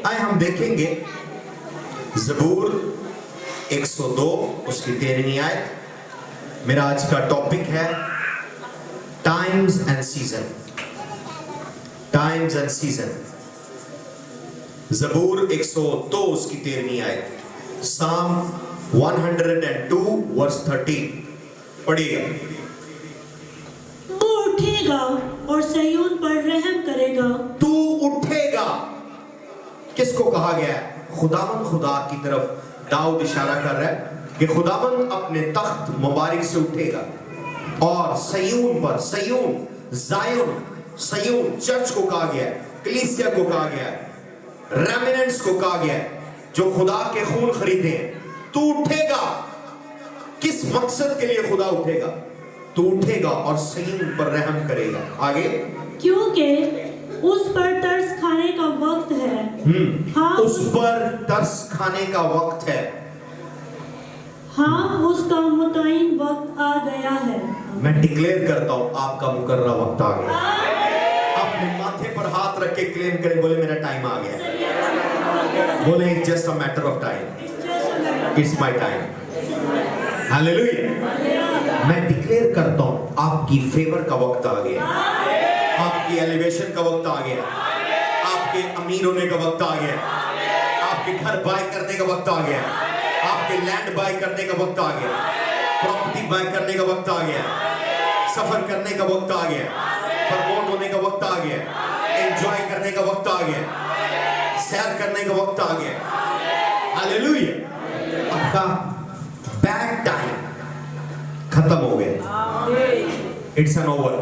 آئے ہم دیکھیں گے زبور 102 اس کی 13ویں آیت. میرا آج کا ٹاپک ہے Times and season. Times and season. زبور 102 اس کی 13ویں آیت. Psalm 102 verse 13 پڑھیے گا. تو اٹھے گا اور سیون پر رحم کرے گا. تو اٹھے گا. کس کو کہا گیا ہے؟ خداوند خدا کی طرف داؤد اشارہ کر رہا ہے کہ خداوند اپنے تخت مبارک سے اٹھے گا اور سیون پر، سیون زائون، سیون چرچ کو کہا گیا ہے، کلیسیا کو کہا گیا ہے، ریمننٹس کو کہا گیا ہے جو خدا کے خون خریدے ہیں. تو اٹھے گا. کس مقصد کے لیے خدا اٹھے گا؟ تو اٹھے گا اور سیون پر رحم کرے گا. آگے کیونکہ اس پر ترس کھانے کا وقت ہے. ہاں اس پر ترس کھانے کا وقت ہے. ہاں اس کا متعین وقت آ گیا ہے. میں ڈکلیئر کرتا ہوں آپ کا مقررہ وقت آ گیا. اپنے ماتھے پر ہاتھ رکھ کے کلیم کریں، بولے میرا ٹائم آ گیا. بولے it's just a matter of time. It's my time. Hallelujah. میں ڈکلیئر کرتا ہوں آپ کی فیور کا وقت آ گیا. آپ کی ایلیویشن کا وقت آ گیا. آپ کے امیر ہونے کا وقت آ گیا. آپ کے گھر بائی کرنے کا وقت آ گیا. آپ کے لینڈ بائی کرنے کا وقت آ گیا. پراپرٹی بائی کرنے کا وقت آ گیا. سفر کرنے کا وقت آ گیا. پرموٹ ہونے کا وقت آ گیا. انجوائے کرنے کا وقت آ گیا. سیر کرنے کا وقت آ گیا. ہاللیلویا. آپ کا بیڈ ٹائم ختم ہو گیا. It's an over.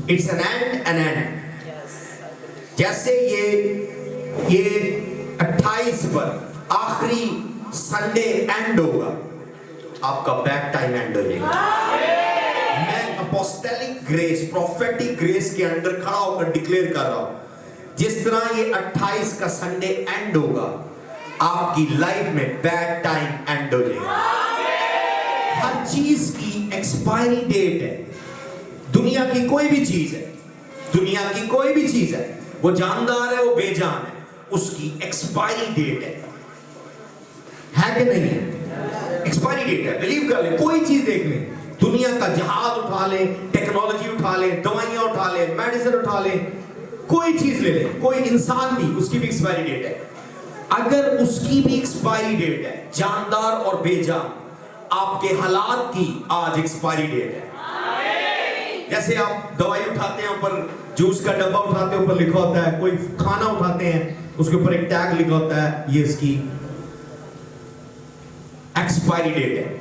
It's an end, an end. جیسے یہ 28 پر آخری سنڈے اینڈ ہوگا، آپ کا بیک ٹائم اینڈ ہو جائے گا. میں اپوسٹلک گریس، پروفیٹک گریس کے اندر کھڑا ہو کر ڈکلیئر کر رہا ہوں، جس طرح یہ 28 کا سنڈے اینڈ ہوگا، آپ کی لائف میں بیک ٹائم اینڈ ہو جائے گا. ہر چیز کی ایکسپائری ڈیٹ ہے. دنیا کی کوئی بھی چیز ہے، دنیا کی کوئی بھی چیز ہے، وہ جاندار ہے، وہ بے جان ہے، اس کی ایکسپائری ڈیٹ ہے کہ نہیں ہے؟ ایکسپائری ڈیٹ ہے. بلیو کر لیں. کوئی چیز دیکھ لیں، دنیا کا جہاز اٹھا لیں، ٹیکنالوجی اٹھا لیں، دوائیاں اٹھا لیں، میڈیسن اٹھا لیں، کوئی چیز لے لیں، کوئی انسان بھی، اس کی بھی ایکسپائری ڈیٹ ہے. اگر اس کی بھی ایکسپائری ڈیٹ ہے، جاندار اور بے جان، آپ کے حالات کی آج ایکسپائری ڈیٹ ہے. جیسے آپ دوائی اٹھاتے ہیں، اوپر جوس کا ڈبہ اٹھاتے ہیں، اوپر لکھا ہوتا ہے. کوئی کھانا اٹھاتے ہیں، اس کے اوپر ایک ٹیگ لکھا ہوتا ہے، یہ اس کی ایکسپائری ڈیٹ ہے.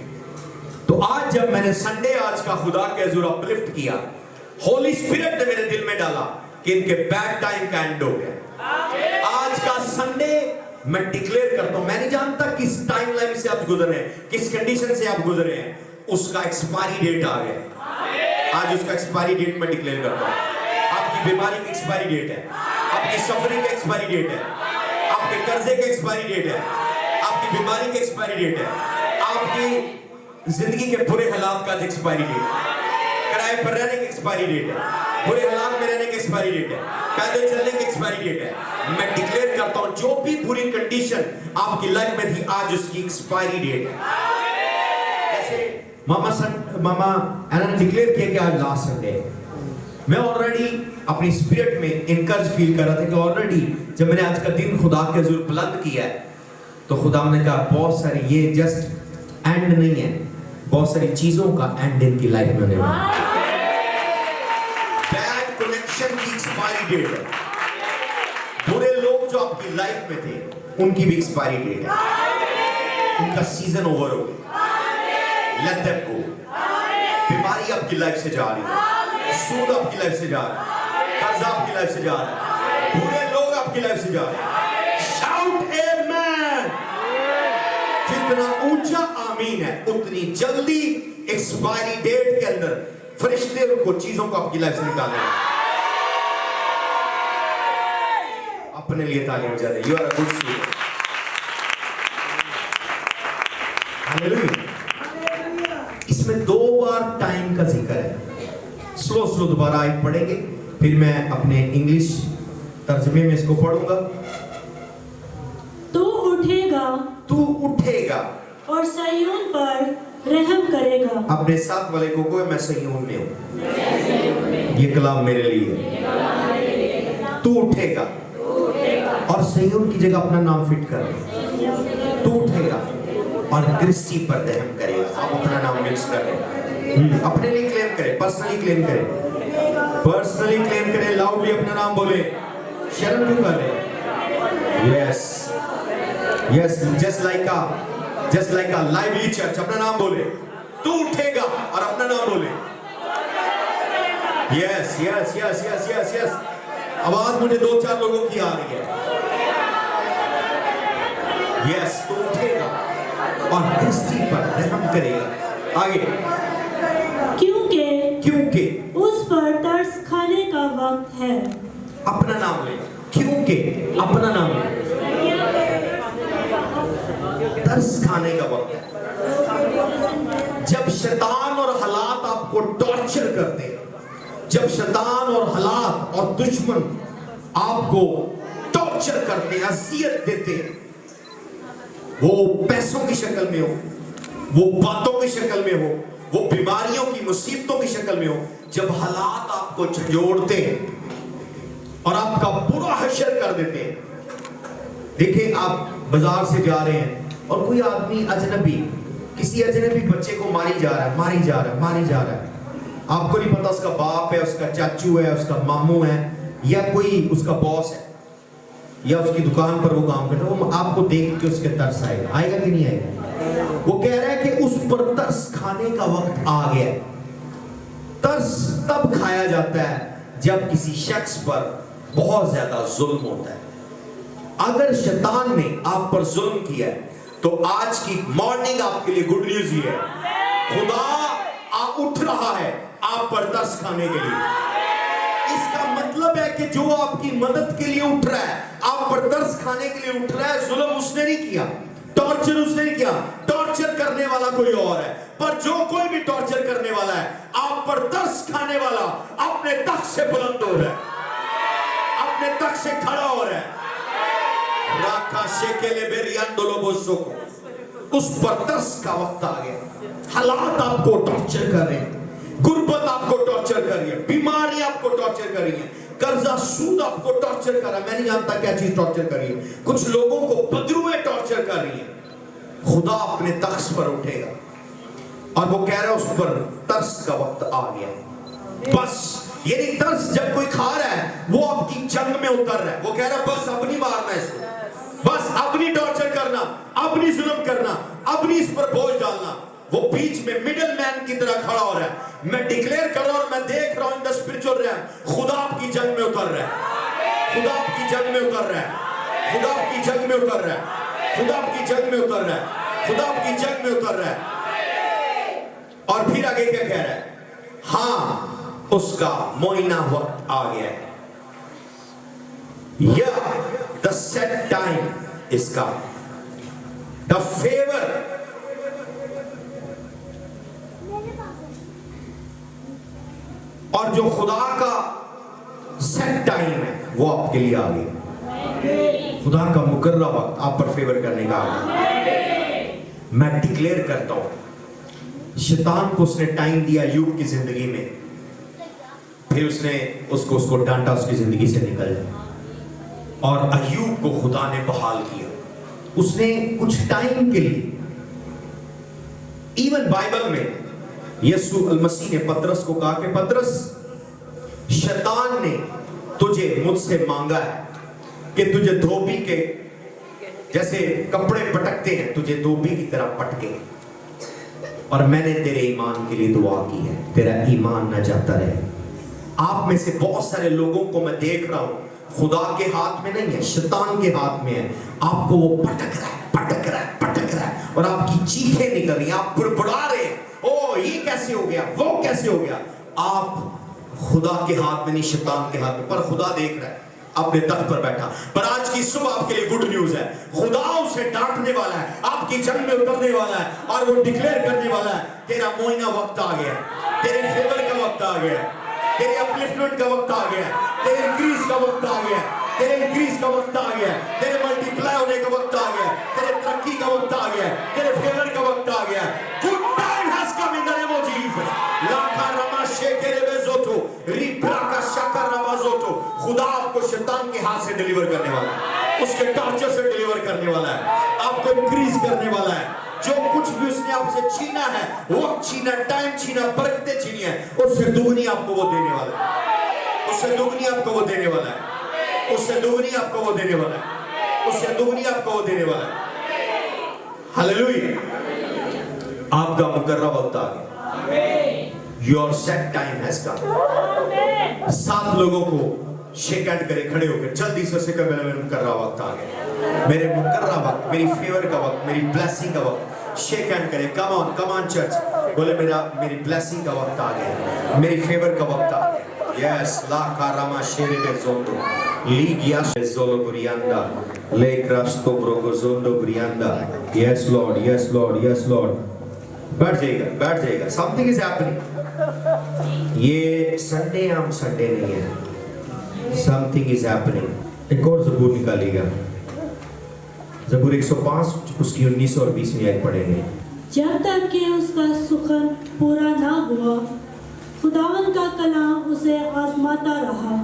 تو آج جب میں نے سنڈے آج کا خدا کے حضور اپلفٹ کیا، ہولی اسپرٹ نے میرے دل میں ڈالا کہ ان کے بیڈ ٹائم کا اینڈ ہو گیا. آج کا سنڈے میں ڈکلیئر کرتا ہوں، میں نہیں جانتا کس ٹائم لائن سے آپ گزرے ہیں، کس کنڈیشن سے آپ گزرے ہیں، اس کا ایکسپائری ڈیٹ آ گیا. آج اس کا ایکسپائری ڈیٹ میں ڈکلیئر کرتا ہوں. آپ کی بیماری کی ایکسپائری ڈیٹ ہے، آپ کی سفرنگ کا ایکسپائری ڈیٹ ہے، آپ کے قرضے کا ایکسپائری ڈیٹ ہے، آپ کی بیماری کی ایکسپائری ڈیٹ ہے، آپ کی زندگی کے برے حالات کا ایکسپائری ڈیٹ ہے، کرائے پر رہنے کی ایکسپائری ڈیٹ ہے، برے حالات میں رہنے کی ایکسپائری ڈیٹ ہے، پیدل چلنے کی ایکسپائری ڈیٹ ہے. میں ڈکلیئر کرتا ہوں جو بھی بری کنڈیشن آپ کی لائف میں تھی، آج اس کی ایکسپائری ڈیٹ ہے. جیسے ماما اینا نے ڈکلیئر کیا کہ آج لاسٹ سنڈے ہے. میں آلریڈی اپنی اسپرٹ میں انکرج فیل کر رہا تھا کہ آلریڈی جب میں نے آج کا دن خدا کے حضور بلند کیا ہے، تو خدا نے کہا بہت ساری، یہ جسٹ اینڈ نہیں ہے، بہت ساری چیزوں کا اینڈ ان کی لائف میں ہونے والا ہے. بیڈ کنیکشن کی ایکسپائری ڈیٹ ہے. برے لوگ جو آپ کی لائف میں تھے، ان کی بھی ایکسپائری ڈیٹ ہے. ان کا سیزن اوور ہو گیا. Let them go. بیماری آپ کی لائف سے جا رہی ہے، سود آپ کی لائف سے جا رہا ہے، قرض آپ کی لائف سے جا رہا ہے، برے لوگ آپ کی لائف سے جا رہے ہیں. شاؤٹ آمین. جتنا اونچا آمین ہے، اتنی جلدی ایکسپائری ڈیٹ کے اندر فرشتے ان کو چیزوں کو آپ کی لائف سے نکالیں گے. اپنے لیے تعلیم جاتے ہیں. You are a good student. Hallelujah. اس میں 2 بار ٹائم کا ذکر ہے. سلو دوبارہ آیت پڑھیں گے، پھر میں اپنے انگلش तर्जमे में इसको पढ़ूंगा। तू उठेगा तू उठेगा और सय्योन पर रहम करेगा। अपने साथ वाले को कोई, मैं सय्योन में हूं। ये कलाम मेरे लिए है। तू उठेगा और सय्योन की जगह अपना नाम फिट कर दे। तू उठेगा और क्रिस्टी पर रहम करेगा। आप अपना नाम मिक्स कर रहे, अपने लिए क्लेम करें, पर्सनली क्लेम करें, पर्सनली क्लेम करें, लाउडली अपना नाम बोले। शर्म क्यों कर रहे? Yes yes, just like a lively church. अपना नाम बोले। तू उठेगा और अपना नाम बोले। Yes yes yes yes yes yes. आवाज मुझे 2-4 लोगों की आ रही है। यस, तू उठेगा और क्रिस्टी पर रहम करेगा। आगे, क्योंकि उस पर तरस खाने का वक्त है। अपना नाम ले, क्योंकि अपना नाम ले। तरस खाने का वक्त है। जब शैतान और हालात आपको टॉर्चर करते हैं, जब शैतान और हालात और दुश्मन आपको टॉर्चर करते हैं, अज़ियत देते हैं, वो पैसों की शक्ल में हो, वो बातों की शक्ल में हो, वो बीमारियों की मुसीबतों की शक्ल में हो, जब हालात आपको झंझोड़ते हैं और आपका बुरा हशर कर देते हैं। देखिए, आप बाजार से जा रहे हैं और कोई आदमी अजनबी, किसी अजनबी बच्चे को मारी जा रहा है। आपको नहीं पता उसका बाप है, उसका चाचू है, उसका मामू है, या कोई उसका बॉस है, या उसकी दुकान पर वो काम करता है। वो आपको देख के उसके तरस आएगा कि नहीं आएगा? वो कह रहा है कि उस पर तरस खाने का वक्त आ गया। तरस तब खाया जाता है जब किसी शख्स पर बहुत ज्यादा जुल्म होता है। अगर शैतान ने आप पर जुल्म किया है तो आज की मॉर्निंग आपके लिए गुड न्यूज ही है। खुदा उठ रहा है आप पर तरस खाने के लिए। इसका मतलब है कि जो आपकी मदद के लिए उठ रहा है, आप पर तरस खाने के लिए उठ रहा है, जुल्म उसने नहीं किया, टॉर्चर उसने नहीं किया। टॉर्चर करने वाला कोई और है। पर जो कोई भी टॉर्चर करने वाला है, आप पर तरस खाने वाला अपने तख्त से बुलंद हो रहा है, अपने तख्त से खड़ा हो रहा है। उस पर तरस का वक्त आ गया। हालात आपको टॉर्चर कर रहे हैं, गुर्बत आपको टॉर्चर कर रही है, बीमारी आपको टॉर्चर कर रही है, कर्जा सूद आपको टॉर्चर कर रहा है। मैं नहीं जानता क्या चीज टॉर्चर कर रही है। कुछ लोगों को बदरुएं टॉर्चर कर रही है। खुदा अपने तख्त पर उठेगा और वो कह रहा है उस पर तरस का वक्त आ गया। बस यानी तरस जब कोई खा रहा है, वो आपकी जंग में उतर रहा है। वो कह रहा है बस अपनी मारना इसको, बस अपनी टॉर्चर करना, अपनी जुल्म करना, अपनी इस पर बोझ डालना। वो बीच में मिडिल मैन की तरह खड़ा हो रहा है। मैं डिक्लेयर कर रहा हूं और मैं देख रहा हूं इन द स्पिरिचुअल रैम, खुदा आपकी जंग में उतर रहा है। खुदा आपकी जंग में उतर रहा है। खुदा आपकी जंग में उतर रहा है। खुदा आपकी जंग में उतर रहा है। खुदा आपकी जंग में उतर रहा है। और फिर आगे क्या कह रहा है? हाँ, उसका मोइना वक्त आ गया है। The set time is come. The favor और जो खुदा का सेट टाइम है वो आपके लिए आ गया। खुदा का मुकर्रर वक्त आप पर फेवर करने का आ गया। मैं डिक्लेयर करता हूं, शैतान को उसने टाइम दिया अय्यूब की जिंदगी में, फिर उसने उसको डांटा उसकी जिंदगी से निकल जाए, और अय्यूब को खुदा ने बहाल किया। उसने कुछ टाइम के लिए, इवन बाइबल में यीशु अल मसीह ने पतरस को कहा कि पतरस, शैतान ने तुझे मुझसे मांगा है कि तुझे धोबी के जैसे कपड़े पटकते हैं, तुझे धोबी की तरह पटके, और मैंने तेरे ईमान के लिए दुआ की है, तेरा ईमान न जाता रहे। आप में से बहुत सारे लोगों को मैं देख रहा हूं, खुदा के हाथ में नहीं है, शैतान के हाथ में है। आपको वो पटक रहा है और आपकी चीखें निकल रही हैं, आप बुड़बुड़ा रहे हैं, ओ ये कैसे हो गया, वो कैसे हो गया। आप खुदा के हाथ में नहीं, शैतान के हाथ में, पर खुदा देख रहा है अपने तख्त पर बैठा। पर आज की सुबह आपके लिए गुड न्यूज है, खुदा उसे डांटने वाला है, आपकी जंग में उतरने वाला है, और वो डिक्लेयर करने वाला है, तेरा मोइना वक्त आ गया, तेरे फेवर का वक्त आ गया, तेरे अपलिफ्टमेंट का वक्त आ गया, तेरे इंक्रीज का वक्त आ गया, तेरे इंक्रीज का वक्त आ गया है, तेरे मल्टीप्लाई होने का वक्त आ गया है, तेरे तरक्की का वक्त आ गया है, तेरे फेवर का वक्त आ गया है. Good time has come in the name of Jesus. लाखा रमा शेकेरे बेजोतो, रिप्रा का शकर रमाजोतो. खुदा आपको शैतान के हाथ से डिलीवर करने वाला है, उसके टॉर्चर से डिलीवर करने वाला है, आपको इंक्रीज करने वाला है. जो कुछ भी उसने आपसे छीना है, वक्त छीना, टाइम छीना, बरकतें छीनी है, उससे दुगनी आपको वो देने वाला है. उससे दुगनी आपको वो देने वाला है. उससे दुगनी आपको वो देने वाला है. उससे दुगनी आपको वो देने वाला है. हालेलुया. आपका मुकर्रर वक्त आ गया. Your set time has come. 7 लोगों को शेक हैंड करे, खड़े होकर जल्दी से कह, मेरा मुकर्रर वक्त आ गया, मेरे मुकर्रर वक्त, मेरी फेवर का वक्त, मेरी ब्लेसिंग का वक्त. शेक हैंड करे. Come on church. बोले मेरी ब्लेसिंग का वक्त आ गया, मेरी फेवर का वक्त आ गया. यस ला कारामा शेरे बेजोंदो लीगिया बेजोलो बुरियांदा ले क्रास्तो ब्रोगोजोंदो बुरियांदा. Yes lord, yes lord, yes lord. बैठ जाइएगा. Something is happening. ये संडे आम संडे नहीं है. Something is happening. एक और ज़बूर निकालिएगा. ज़बूर 105 उसकी 19 और 20 में आयत पढ़ेंगे. जब तक कि उसका सुखन पूरा ना हुआ, खुदावन का कलाम उसे आजमाता रहा.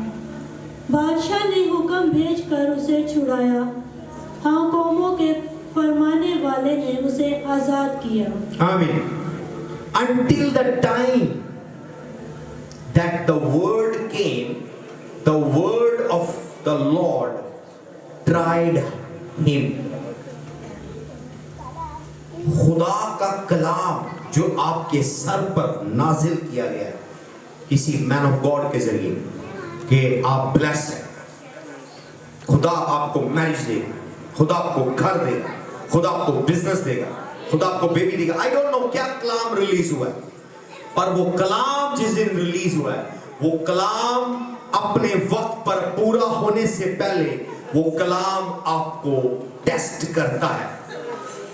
बादशाह ने हुक्म भेजकर उसे छुड़ाया. हाँ, कौमों के फरमाने वाले ने उसे आजाद किया. आमीन. Until the time that the word came, the word of the Lord tried him. खुदा का कलाम जो आपके सर पर नाजिल किया गया है किसी मैन ऑफ गॉड के जरिए कि आप ब्लेस हैं, खुदा आपको मैरिज देगा, खुदा आपको घर देगा, खुदा आपको बिजनेस देगा, खुदा आपको बेबी देगा. आई डोंट नो क्या कलाम रिलीज हुआ है, पर वो कलाम जिस दिन रिलीज हुआ है, वो कलाम अपने वक्त पर पूरा होने से पहले वो कलाम आपको टेस्ट करता है,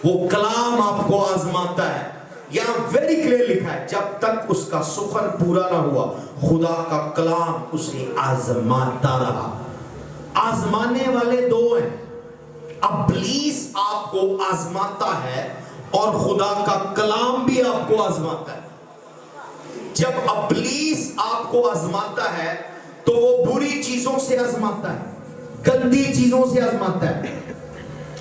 वो कलाम आपको आजमाता है. यहां वेरी क्लियर लिखा है, जब तक उसका सुखन पूरा ना हुआ, खुदा का कलाम उसे आजमाता रहा. आजमाने वाले दो हैं. इब्लीस आपको आजमाता है और खुदा का कलाम भी आपको आजमाता है. जब इब्लीस आपको आजमाता है तो वो बुरी चीजों से आजमाता है, गंदी चीजों से आजमाता है.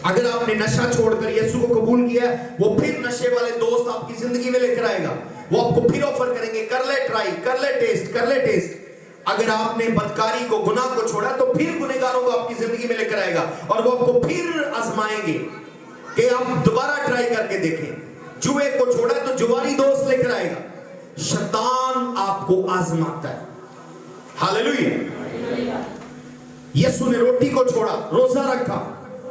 अगर आपने नशा छोड़कर यीशु को कबूल किया, वो फिर नशे वाले दोस्त आपकी जिंदगी में लेकर आएगा. वो आपको फिर ऑफर करेंगे, कर ले ट्राई, कर ले टेस्ट, कर ले टेस्ट. अगर आपने बदकारी को, गुनाह को छोड़ा, तो फिर गुनहगारों को आपकी जिंदगी में लेकर आएगा और वो आपको फिर आजमाएंगे कि आप दोबारा ट्राई करके देखें. जुए को छोड़ा तो जुआरी दोस्त लेकर आएगा. शैतान आपको आजमाता है. हालेलुया. यीशु ने रोटी को छोड़ा, रोजा रखा,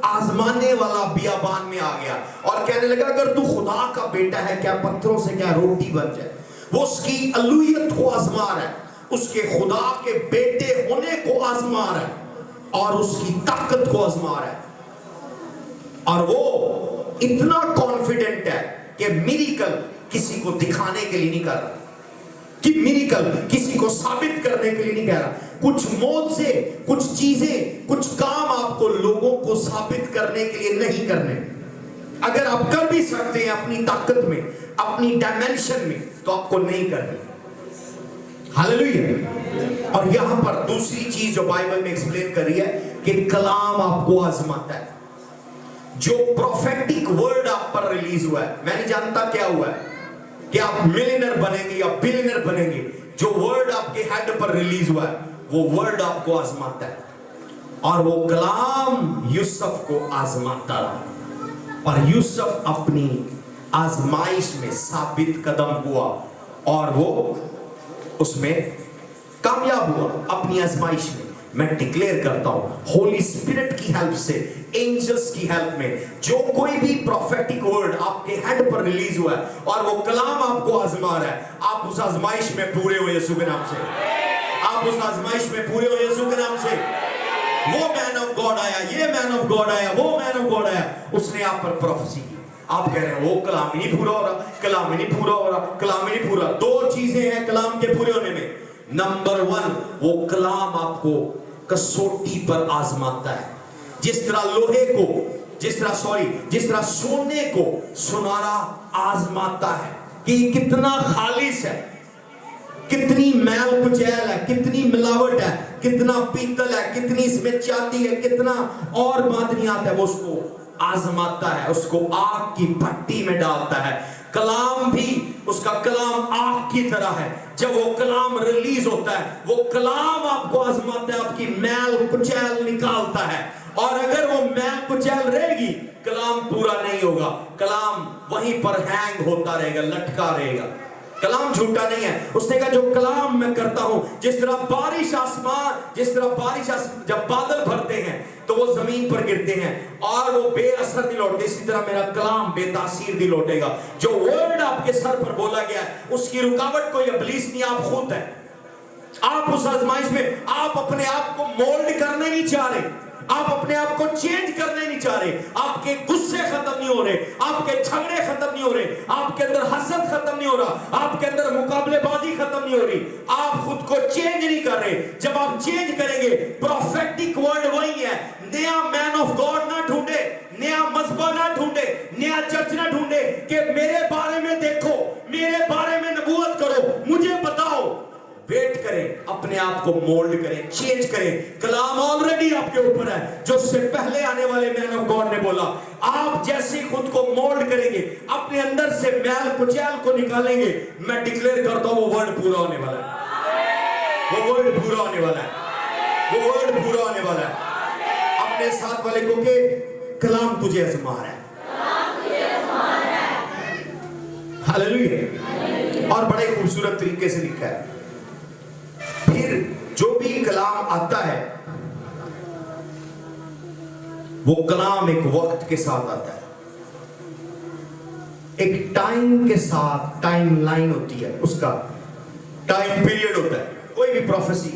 आजमाने वाला बियाबान में आ गया और कहने लगा, अगर तू खुदा का बेटा है, क्या पत्थरों से क्या रोटी बन जाए. वो उसकी अलूहियत को आजमा रहा है, उसके खुदा के बेटे होने को आजमा रहा है और उसकी ताकत को आजमा रहा है. और वो इतना कॉन्फिडेंट है कि मिरेकल किसी को दिखाने के लिए नहीं कर रहा, कि मिरेकल किसी को साबित करने के लिए नहीं कह रहा. कुछ मौत से, कुछ चीजें, कुछ काम आपको लोगों को साबित करने के लिए नहीं करने. अगर आप कर भी सकते हैं अपनी ताकत में, अपनी डायमेंशन में, तो आपको नहीं करनी. हालेलुया. और यहां पर दूसरी चीज जो बाइबल में एक्सप्लेन कर रही है कि कलाम आपको आजमाता है. जो प्रोफेटिक वर्ड आप पर रिलीज हुआ है, मैं नहीं जानता क्या हुआ है कि आप मिलियनर बनेंगे या बिलियनर बनेंगे. जो वर्ड आपके हेड पर रिलीज हुआ है, वो वर्ड आपको आजमाता है. और वो कलाम यूसुफ को आजमाता रहा और यूसुफ अपनी आजमाइश में साबित कदम हुआ और वो उसमें कामयाब हुआ. अपनी आजमाइश में मैं डिक्लेयर करता हूं, होली स्पिरिट की हेल्प से, एंजल्स की हेल्प में, जो कोई भी प्रोफेटिक वर्ड आपके हेड पर रिलीज हुआ है और वो कलाम आपको आजमा रहा है, आप उस आजमाइश में पूरे हो यीशु के नाम से. आप उस आजमाइश में पूरे हो यीशु के नाम से. वो मैन ऑफ गॉड आया, ये मैन ऑफ गॉड आया, वो मैन ऑफ गॉड आया, उसने आप पर प्रोफेसी की. आप कह रहे हैं वो कलाम ही नहीं पूरा हो रहा, कलाम ही नहीं पूरा हो रहा, कलाम ही नहीं पूरा. दो चीजें हैं कलाम के पूरे होने में. नंबर 1, वो कलाम आपको कसौटी पर आजमाता है। जिस तरह लोहे को, जिस तरह सोने को सुनारा आजमाता है कि कितना खालिस है, कितनी मैल कुचैल है, कितनी मिलावट है, कितना पीतल है, कितनी इसमें चांदी है, कितना और मादनियात है, वो उसको आजमाता है, उसको आग की भट्टी में डालता है। कलाम भी, उसका कलाम आग की तरह है। जब वो कलाम रिलीज होता है, वो कलाम आपको आजमाता है, आपकी मैल कुचैल निकालता है। और अगर वो मैल कुचैल रहेगी, कलाम पूरा नहीं होगा, कलाम वहीं पर हैंग होता रहेगा, लटका रहेगा। कलाम झूठा नहीं है। उसने कहा जो कलाम मैं करता हूं, जिस तरह बारिश जब बादल भरते हैं तो वो जमीन पर गिरते हैं और वो बेअसर नहीं लौटते, इसी तरह मेरा कलाम बेतासीर नहीं लौटेगा। जो वर्ड आपके सर पर बोला गया है, उसकी रुकावट कोई इब्लीस नहीं, आप खुद है। आप उस आजमाइश में आप अपने आप को मोल्ड करने नहीं चाह रहे, आप अपने आप को चेंज करने नहीं चाह रहे, आपके गुस्से खत्म नहीं हो रहे, आपके झगड़े खत्म नहीं हो रहे, आपके अंदर हसद खत्म नहीं हो रहा, आपके अंदर मुकाबलेबाजी खत्म नहीं हो रही, आप खुद को चेंज नहीं कर रहे। जब आप चेंज करेंगे, प्रोफेटिक वर्ड वही है। नया मैन ऑफ गॉड ना ढूंढे, नया मजहबा ना ढूंढे, नया चर्च ना ढूंढे कि मेरे बारे में देखो, मेरे बारे में नबूवत करो, मुझे बताओ। वेट करें, अपने आप को मोल्ड करें, चेंज करें। कलाम ऑलरेडी आपके ऊपर है, जो उससे पहले आने वाले मैन ऑफ गॉड ने बोला। आप जैसे खुद को मोल्ड करेंगे, अपने अंदर से मैल कुचैल को निकालेंगे, मैं डिक्लेयर करता हूं वो वर्ड पूरा होने वाला है, वो वर्ड पूरा होने वाला है, वो वर्ड पूरा होने वाला है। अपने साथ वाले को के कलाम तुझे आजमा रहा है, हालेलुया। और बड़े खूबसूरत तरीके से लिखा है। फिर जो भी कलाम आता है, वो कलाम एक वक्त के साथ आता है, एक टाइम के साथ, टाइम लाइन होती है, उसका टाइम पीरियड होता है। कोई भी प्रोफेसी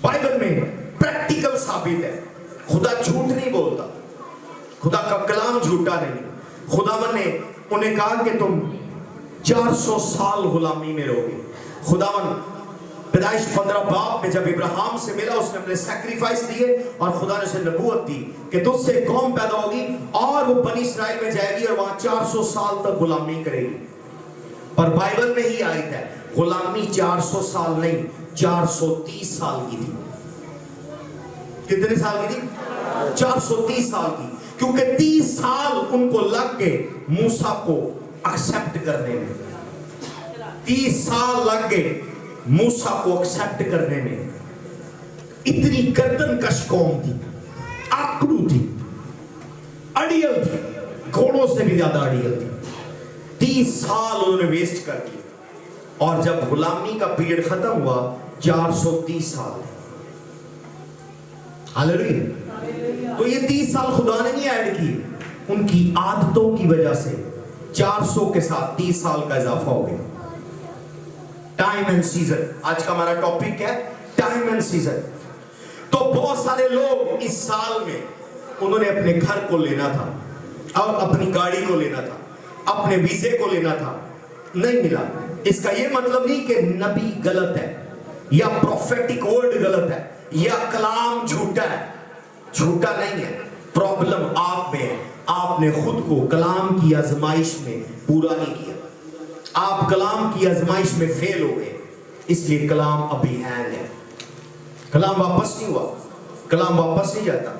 बाइबल में प्रैक्टिकल साबित है। खुदा झूठ नहीं बोलता, खुदा का कलाम झूठा नहीं। खुदावन ने उन्हें कहा कि तुम 400 साल गुलामी में रहोगे। खुदावन पैदाइश 15 बाब में जब इब्राहिम से मिला, उसने अपने सैक्रिफाइस दिए और खुदा ने उसे नबूवत दी कि तुझसे कौम पैदा होगी और वो बनी इस्राइल में जाएगी और वहां 400 साल तक गुलामी करेगी। पर बाइबल में ही आयत है, गुलामी 400 साल नहीं, 430 साल की थी। कितने साल की थी? 430 साल की, क्योंकि 30 साल उनको लग गए मूसा को एक्सेप्ट करने में। 30 साल लग गए मूसा को एक्सेप्ट करने में। इतनी गर्दनकश कौम थी, आकड़ू थी, अड़ियल थी, घोड़ों से भी ज्यादा अड़ियल थी। 30 साल उन्होंने वेस्ट कर दिए और जब गुलामी का पीरियड खत्म हुआ, 430 साल। हालेलुया। तो ये 30 साल खुदा ने नहीं ऐड किए, उनकी आदतों की वजह से 400 के साथ 30 साल का इजाफा हो गया। टाइम एंड सीजन, आज का हमारा टॉपिक है टाइम एंड सीजन। तो बहुत सारे लोग इस साल में उन्होंने अपने घर को लेना था और अपनी गाड़ी को लेना था, अपने वीजे को लेना था, नहीं मिला। इसका यह मतलब नहीं कि नबी गलत है या प्रोफेटिक वर्ड गलत है या कलाम झूठा है। झूठा नहीं है, प्रॉब्लम आप में है। आपने खुद को कलाम की आजमाइश में पूरा नहीं किया, आप कलाम की आजमाइश में फेल हो गए, इसलिए कलाम अभी हैंग है। कलाम वापस नहीं हुआ, कलाम वापस नहीं जाता,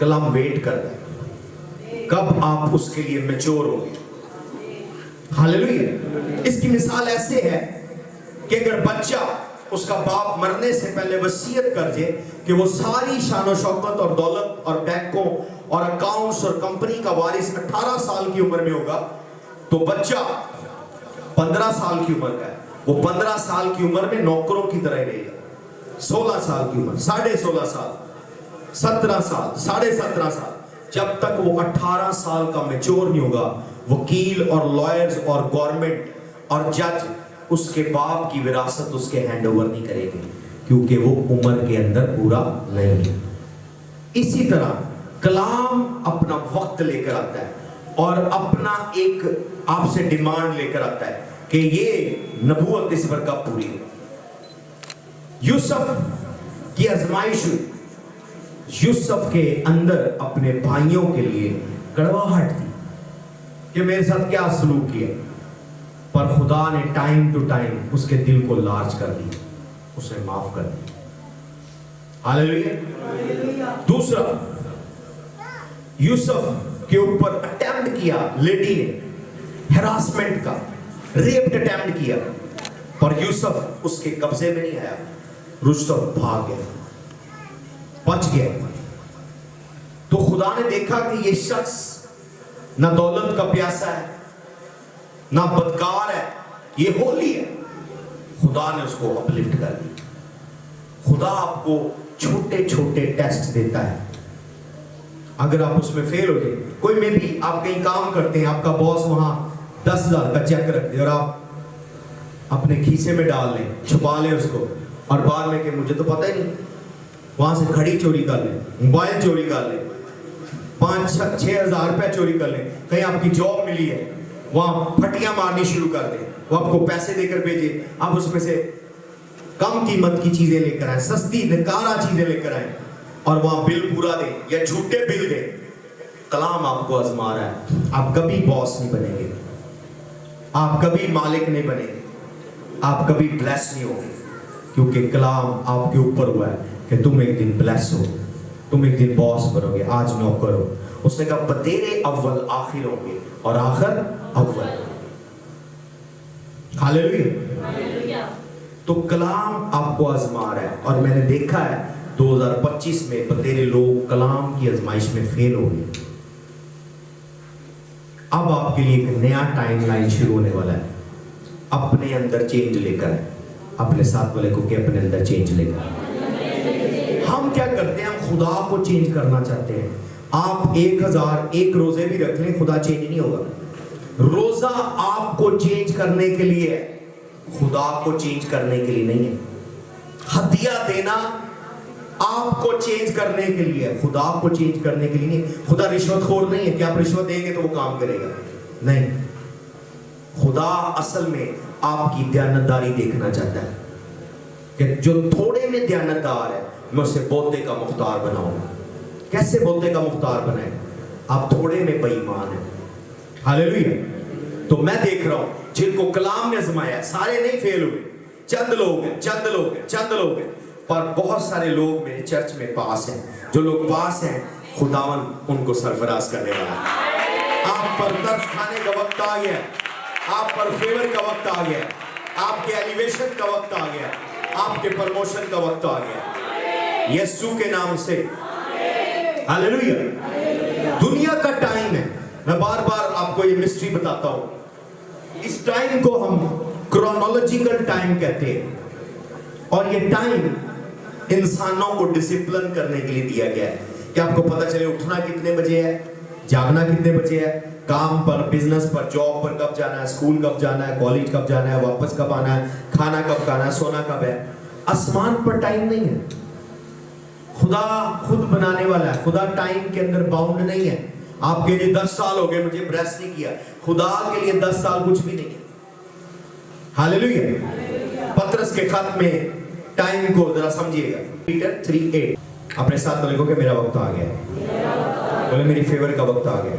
कलाम वेट कर रहा है कब आप उसके लिए मैच्योर होंगे। हालेलुया। इसकी मिसाल ऐसे है कि अगर बच्चा उसका बाप मरने से पहले वसीयत कर दे कि वो सारी शान और शौकत और दौलत और बैंकों और अकाउंट्स और कंपनी का वारिस 18 साल की उम्र में होगा, तो बच्चा 15 साल की उम्र का है, वो 15 साल की उम्र में नौकरों की तरह रहेगा। 16 साल की उम्र, 16.5 साल, 17 साल, 17.5 साल, जब तक वो 18 साल का मैच्योर नहीं होगा, वकील और लॉयर्स और गवर्नमेंट और जज उसके बाप की विरासत उसके हैंड ओवर नहीं करेंगे, क्योंकि वो उम्र के अंदर पूरा नहीं है। इसी तरह कलाम अपना वक्त लेकर आता है और अपना एक आपसे डिमांड लेकर आता है कि ये नबूवत इस पर कब पूरी हो, यूसुफ की आजमाइश हुई, यूसुफ के अंदर अपने भाइयों के लिए कड़वाहट थी कि मेरे साथ क्या सलूक किया, पर खुदा ने टाइम टू टाइम उसके दिल को लार्ज कर दिया, उसे माफ कर दिया। हालेलुया। दूसरा, यूसुफ के ऊपर अटेम्प्ट किया लेडी ने हैरासमेंट का, रेप अटेम्प्ट किया, पर यूसुफ उसके कब्जे में नहीं आया, यूसुफ भाग गया, बच गया। तो खुदा ने देखा कि ये शख्स ना दौलत का प्यासा है, ना बदकार है, ये होली है। खुदा ने उसको अपलिफ्ट कर दिया। खुदा आपको छोटे छोटे टेस्ट देता है, अगर आप उसमें फेल हो जाए, कोई में भी आप कहीं काम करते हैं, आपका बॉस वहां 10,000 का चेक रख दे और आप अपने खीसे में डाल लें, छुपा लें उसको, और बाद में कि मुझे तो पता ही नहीं, वहां से घड़ी चोरी कर लें, मोबाइल चोरी कर लें, 5-6 हज़ार रुपया चोरी कर लें, कहीं आपकी जॉब मिली है वहां फटियां मारनी शुरू कर दें, वो आपको पैसे देकर भेजे, आप उसमें से कम कीमत की चीजें लेकर आए, सस्ती नकारा चीजें लेकर आए और वहां बिल पूरा दें या झूठे बिल दें। कलाम आपको आजमा रहा है, आप कभी बॉस नहीं बनेंगे, आप कभी मालिक नहीं बनेंगे, आप कभी ब्लेस नहीं होंगे, क्योंकि कलाम आपके ऊपर हुआ है कि तुम एक दिन ब्लेस हो, तुम एक दिन बॉस बनोगे, आज नौकर हो। उसने कहा बतेरे अव्वल आखिर होंगे और आखिर अव्वल। हालेलुया। तो कलाम आपको आजमा रहा है, और मैंने देखा है 2025 में बतेरे लोग कलाम की आजमाइश में फेल हो गए। अब आपके लिए एक नया टाइमलाइन शुरू होने वाला है, अपने अंदर चेंज लेकर आए। अपने साथ वाले को के अपने अंदर चेंज लेकर आए। हम क्या करते हैं, हम खुदा को चेंज करना चाहते हैं। आप 1001 रोजे भी रख लें, खुदा चेंज नहीं होगा। रोजा आपको चेंज करने के लिए है, खुदा को चेंज करने के लिए नहीं है। हदिया देना आपको चेंज करने के लिए है, खुदा को चेंज करने के लिए नहीं। खुदा रिश्वतखोर नहीं है कि आप रिश्वत देंगे तो वो काम करेगा, नहीं। खुदा असल में आपकी दयानतदारी देखना चाहता है कि जो थोड़े में दयानतदार है, मैं उसे बहुते का मुख्तार बनाऊंगा। कैसे बहुते का मुख्तार बनाए? आप थोड़े में बेईमान हैं। हालेलुया। तो मैं देख रहा हूं जिनको कलाम ने आजमाया, सारे नहीं फेल हुए, चंद लोग हैं, चंद लोग हैं, चंद लोग हैं, पर बहुत सारे लोग मेरे चर्च में पास हैं। जो लोग पास हैं, खुदावन उनको सरफराज करने वाला है। आप पर तरस खाने का वक्त आ गया, आप पर फेवर का वक्त आ गया, आपके एलिवेशन का वक्त आ गया, आपके प्रमोशन का वक्त आ गया, यीशु के नाम से। हालेलुया। दुनिया का टाइम है, मैं बार बार आपको ये मिस्ट्री बताता हूं। इस टाइम को हम क्रोनोलॉजिकल टाइम कहते हैं, और ये टाइम इंसानों को डिसिप्लिन करने के लिए दिया गया है कि आपको पता चले उठना कितने बजे है, जागना कितने बजे है, काम पर, बिजनेस पर, जॉब पर कब जाना है, स्कूल कब जाना है, कॉलेज कब जाना है, वापस कब आना है, खाना कब खाना है, सोना कब है। आसमान पर टाइम नहीं है, खुदा खुद बनाने वाला है। खुदा टाइम के अंदर बाउंड नहीं है। आपके लिए 10 साल हो गए मुझे ब्रेस नहीं किया, खुदा के लिए 10 साल कुछ भी नहीं है। हालेलुया। पतरस के खत में टाइम को जरा समझिएगा। पीटर 3:8 अपने साथ वाले को कि मेरा वक्त आ गया, बोले मेरी फेवर का वक्त आ गया,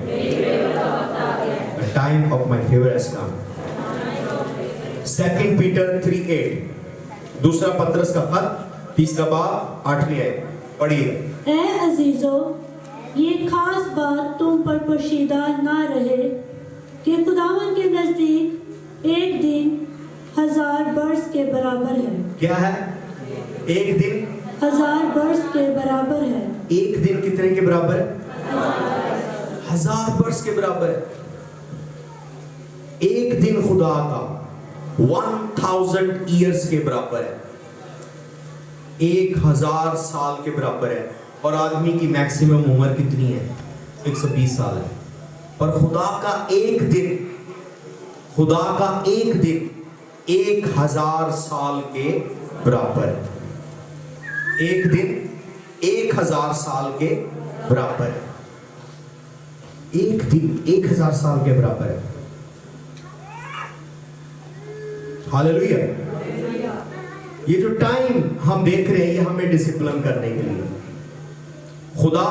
time of my favour has come. 2 Peter 3:8 दूसरा पतरस का खत 3 बाब 8वीं आयत पढ़िए। ऐ अजीजों, ये खास बात तुम पर पोशीदा ना रहे कि खुदावन के नजदीक एक दिन 1000 वर्ष के बराबर है। क्या है? एक दिन 1000 वर्ष के बराबर है। एक दिन कितने के बराबर है? 1000 वर्ष के बराबर है। एक दिन खुदा का 1000 ईयर्स के बराबर है, 1000 साल के बराबर है। और आदमी की मैक्सिमम उम्र कितनी है? 120 साल है। पर खुदा का एक दिन 1000 साल के बराबर है। एक दिन 1000 साल के बराबर है। एक दिन 1000 साल के बराबर है। हालेलुया। ये जो टाइम हम देख रहे हैं ये हमें डिसिप्लिन करने के लिए। खुदा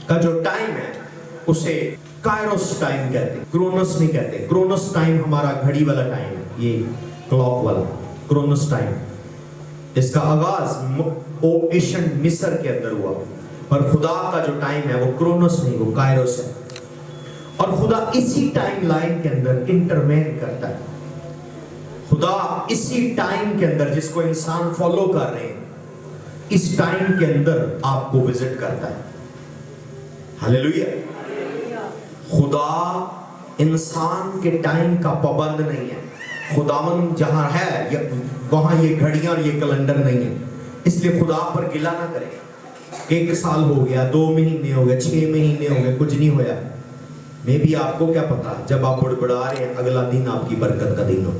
का जो टाइम है उसे कायरोस टाइम कहते हैं, क्रोनोस नहीं कहते। क्रोनोस टाइम हमारा घड़ी वाला टाइम है, ये क्लॉक वाला क्रोनोस टाइम। इसका आगाज एशियन मिस्र के अंदर हुआ, पर खुदा का जो टाइम है वो क्रोनोस नहीं, वो कायरोस है। और खुदा इसी टाइम लाइन के अंदर इंटरवेन करता है। खुदा इसी टाइम के अंदर जिसको इंसान फॉलो कर रहे हैं, इस टाइम के अंदर आपको विजिट करता है। हालेलुया। खुदा इंसान के टाइम का पाबंद नहीं है। खुदावन जहां है वहां ये घड़ियां और ये कैलेंडर नहीं है। इसलिए खुदा पर गिला ना करें कि 1 साल हो गया, 2 महीने हो गए, 6 महीने हो गए, कुछ नहीं होया। मे भी आपको क्या पता, जब आप बुड़बुड़ा रहे हैं अगला दिन आपकी बरकत का दिन हो,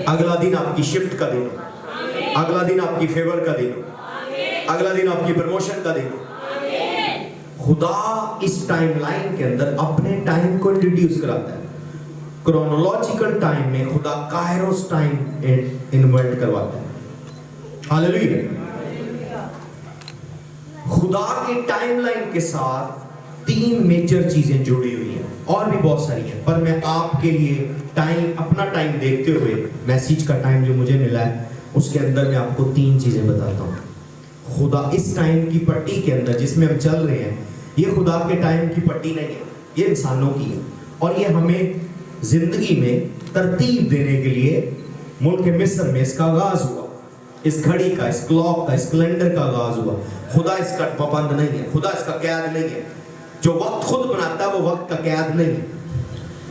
अगला दिन आपकी शिफ्ट का दिन हो, अगला दिन आपकी फेवर का दिन हो, अगला दिन आपकी प्रमोशन का दिन हो। खुदा इस टाइमलाइन के अंदर अपने टाइम को इंट्रोड्यूस कराता है। क्रोनोलॉजिकल टाइम में खुदा कायरोस टाइम इन्वर्ट करवाता है। हालेलुया। खुदा के टाइमलाइन के साथ 3 मेजर चीजें जुड़ी हुई हैं, और भी बहुत सारी हैं, पर मैं आपके लिए टाइम, अपना टाइम देखते हुए, मैसेज का टाइम जो मुझे मिला है उसके अंदर मैं आपको 3 चीजें बताता हूँ। खुदा इस टाइम की पट्टी के अंदर जिसमें हम चल रहे हैं, ये खुदा के टाइम की पट्टी नहीं है, ये इंसानों की है। और ये हमें जिंदगी में तरतीब देने के लिए मुल्क मिस्र में इसका आगाज हुआ। इस घड़ी का, इस क्लॉक का, इस कैलेंडर का आगाज हुआ। खुदा इसका पाबंद नहीं है, खुदा इसका कैद नहीं है। जो वक्त खुद बनाता है वो वक्त का कैद नहीं है।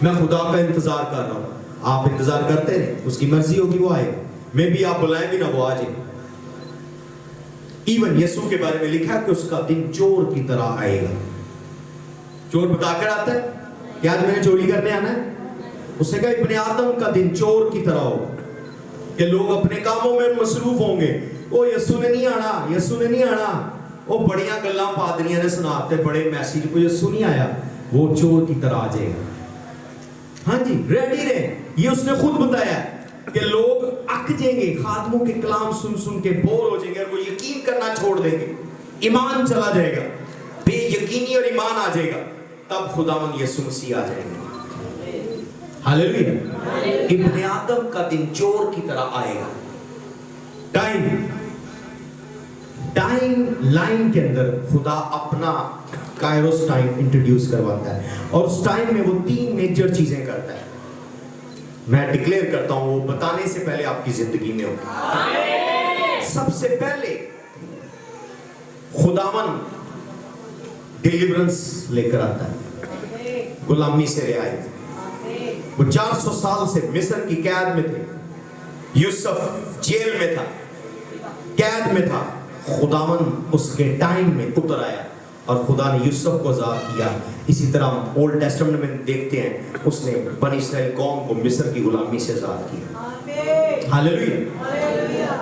मैं खुदा का इंतजार कर रहा हूँ, आप इंतजार करते रहे, उसकी मर्जी होगी वो आएगा। मैं भी आप बुलाएं भी ना, वो आ जाए। इवन यीशु के बारे में लिखा है कि उसका दिन चोर की तरह आएगा। चोर बताकर आता है कि आज मैंने चोरी करने आना है। उसने कहा इब्ने आदम का दिन चोर की तरह होगा, कि लोग अपने कामों में मसरूफ होंगे। ओ यीशु ने नहीं आना, यीशु ने नहीं आना। वो बढ़िया गल्लां पादरियां ने सुनाते, बड़े मैसेज को यीशु नहीं आया, वो चोर की तरह आ जाएगा। हाँ जी, रेडी रहे। ये उसने खुद बताया कि लोग अक जाएंगे, खादमों के कलाम सुन सुन के बोर हो जाएंगे और वो यकीन करना छोड़ देंगे, ईमान चला जाएगा, बेयकीनी और ईमान आ जाएगा। तब खुदावंद यीशु मसीह आ जाएंगे। हालेलुया। इब्ने आदम का दिन चोर की तरह आएगा। टाइम लाइन के अंदर खुदा अपना कायरोस टाइम इंट्रोड्यूस करवाता है, और उस टाइम में वो 3 मेजर चीजें करता है। मैं डिक्लेयर करता हूं, वो बताने से पहले आपकी जिंदगी में हो। सबसे पहले खुदावन डिलीवरेंस लेकर आता है, गुलामी से रिहाई। वो 400 साल से मिस्र की कैद में थे, यूसुफ जेल में था, कैद में था। खुदावन उसके टाइम में उतर आया और खुदा ने यूसुफ को आजाद किया। इसी तरह ओल्ड टेस्टामेंट में देखते हैं, उसने बनी इस्राएल कौम को मिस्र की गुलामी से आजाद किया। Hallelujah,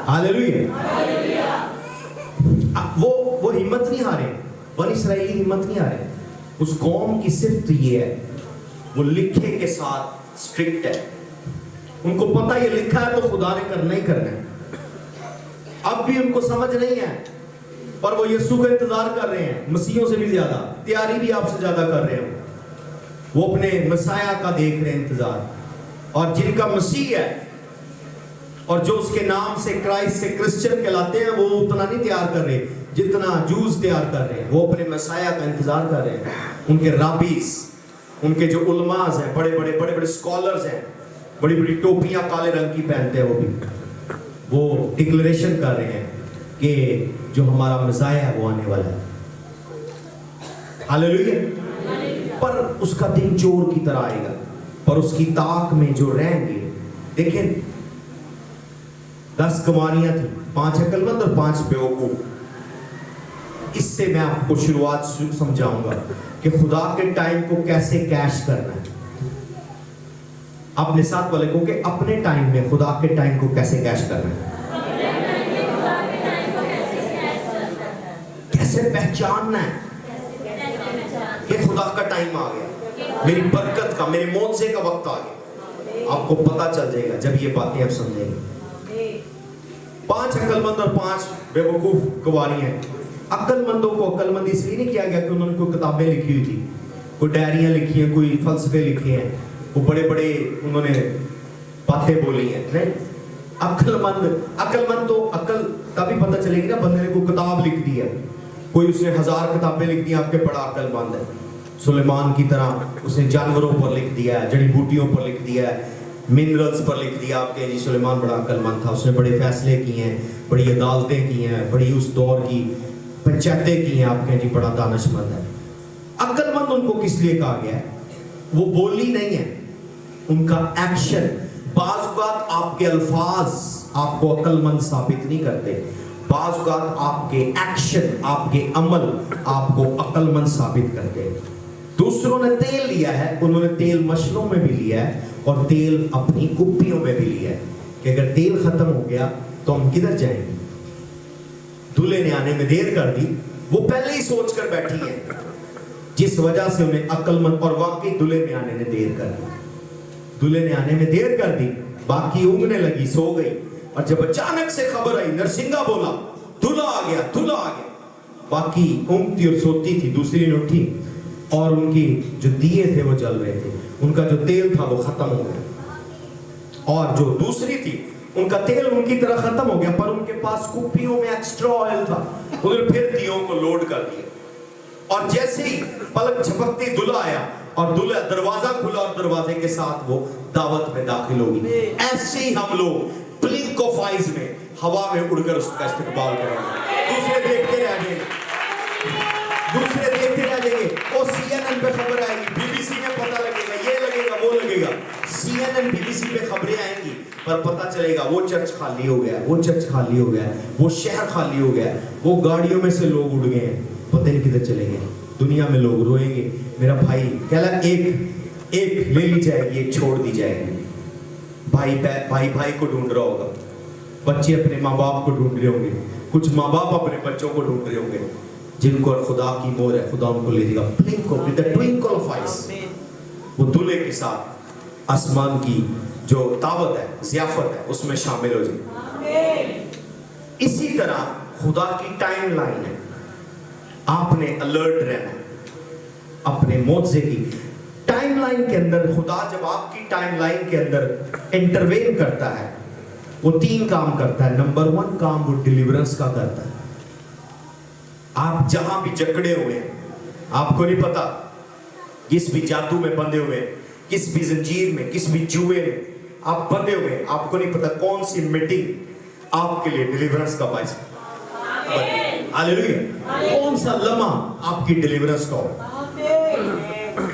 hallelujah. वो हिम्मत नहीं हारे, बनी इस्राएली हिम्मत नहीं हारे। उस कौम की सिर्फ ये है, वो लिखे के साथ स्ट्रिक्ट है। उनको पता ये लिखा है तो खुदा ने करना ही करना है। अब भी उनको समझ नहीं है, पर वो यीशु का इंतजार कर रहे हैं, मसीहों से भी ज्यादा, तैयारी भी आपसे ज्यादा कर रहे हैं। वो अपने मसाया का देख रहे हैं इंतजार। और जिनका मसीह है और जो उसके नाम से क्राइस्ट से क्रिश्चियन कहलाते हैं, वो उतना नहीं तैयार कर रहे जितना जूस तैयार कर रहे हैं। वो अपने मसाया का इंतजार कर रहे हैं। उनके राबीस, उनके जो उलमाज हैं, बड़े बड़े स्कॉलर्स हैं, बड़ी बड़ी टोपियां काले रंग की पहनते हैं, वो डिक्लेरेशन कर रहे हैं कि जो हमारा मसाया है वो आने वाला है। हालेलुया। पर उसका दिन चोर की तरह आएगा, पर उसकी ताक में जो रहेंगे, देखें 10 कमानियां थी, 5 अक्लमंद और 5 बेवकूफ। इससे मैं आपको शुरुआत समझाऊंगा कि खुदा के टाइम को कैसे कैश करना है। अपने साथ वाले को कि अपने टाइम में खुदा के टाइम को कैसे कैश करना है, कैसे पहचानना है कि खुदा का टाइम आ गया, मेरी बरकत का, मेरे मौजे का वक्त आ गया। आपको पता चल जाएगा जब ये बातें आप समझेंगे। 5 अक्लमंद और 5 बेवकूफ कुंवारी हैं। अक्लमंदों को अक्लमंद इसलिए नहीं किया गया कि उन्होंने कोई किताबें लिखी हुई थी, कोई डायरियां लिखी हैं, कोई फलसफे लिखे हैं, वो बड़े बड़े उन्होंने बातें बोली हैं। नहीं, अक्लमंद तो अक्ल तभी पता चलेगी ना बंदे ने कोई किताब लिख दी है, कोई उसने 1000 किताबें लिख दी, आपके बड़ा अक्लमंद है। सुलेमान की तरह उसने जानवरों पर लिख दिया है, जड़ी बूटियों पर लिख दिया है, मिनरल्स पर लिख दिया। आपके जी सुलेमान बड़ा अक्लमंद था, उसने बड़े फैसले किए हैं, बड़ी अदालतें की हैं, बड़ी उस दौर की पंचायतें की हैं। आपके जी बड़ा दानिशमंद है। अक्लमंद उनको किस लिए कहा गया है? वो बोली नहीं है, उनका एक्शन। बाज़ औक़ात आपके अल्फाज आपको अक्लमंद साबित नहीं करते, बाज़ औक़ात आपके एक्शन, आपके अमल आपको अक्लमंद साबित करते हैं। दूसरों ने तेल लिया है, उन्होंने तेल मशलों में भी लिया है और तेल अपनी कुप्पियों में भी लिया है कि अगर तेल खत्म हो गया तो हम किधर जाएंगे। दूल्हे ने आने में देर कर दी, वो पहले ही सोच कर बैठी है, जिस वजह से उन्हें अक्लमंद। और वाकई दूल्हे ने आने में देर कर दी, दूल्हे ने आने में देर कर दी, बाकी ऊँगने लगी, सो गई। और जब अचानक से खबर आई, नरसिंगा बोला दूल्हा आ गया, दूल्हा आ गया, बाकी ऊँगती और सोती थी, दूसरी ने उठी और उनकी जो दिए थे वो जल रहे थे, उनका जो तेल था वो खत्म हो गया। और जो दूसरी थी उनका तेल उनकी तरह खत्म हो गया, पर उनके पास कुप्पियों में एक्स्ट्रा ऑयल था, उन्होंने फिर दियों को लोड कर दिया। और जैसे ही पलक झपकती दूल्हा आया और दूल्हा दरवाजा खुला और दरवाजे के साथ वो दावत में दाखिल होगी। ऐसे ही हम लोग ब्लिंक ऑफ आइज में हवा में उड़कर उसका इस्तकबाल करेंगे। दूसरे देखते रह जाएंगे, दूसरे देखते रह जाएंगे। और CNN पे खबर आएगी, BBC में पता लगेगा, ये लगेगा, वो लगेगा। CNN BBC पे खबरें आएंगी, पर पता चलेगा वो चर्च खाली हो गया, वो चर्च खाली हो गया, वो शहर खाली हो गया, वो गाड़ियों में से लोग उड़ गए हैं, पता नहीं किधर चले गए। दुनिया में लोग रोएंगे, मेरा भाई कहला एक ले ली जाएगी, एक छोड़ दी जाएगी। भाई को ढूंढ रहा होगा, बच्चे अपने माँ बाप को ढूंढ रहे होंगे, कुछ माँ बाप अपने बच्चों को ढूंढ रहे होंगे, जिनको खुदा की मोहर है, खुदा उनको ले जाएगा। Blink of the twinkle of eyes, वो दूल्हे के साथ आसमान की जो दावत है, ज़ियाफत है, उसमें शामिल हो जाए। इसी तरह खुदा की टाइम लाइन है, आपने अलर्ट रहना है अपने मौज़े की टाइम लाइन के अंदर। खुदा जब आपकी टाइम लाइन के अंदर इंटरवेन करता है, वो 3 काम करता है। नंबर 1 काम वो डिलीवरेंस का करता है। आप जहां भी जकड़े हुए हैं, आपको नहीं पता, किस भी जादू में बंधे हुए हैं, किस भी जंजीर में, किस भी जुए में आप बंधे हुए हैं, आपको नहीं पता कौन सी मीटिंग आपके लिए डिलीवरेंस का बायस है। हालेलुया। कौन सा लम्हा आपकी डिलीवरेंस का हो,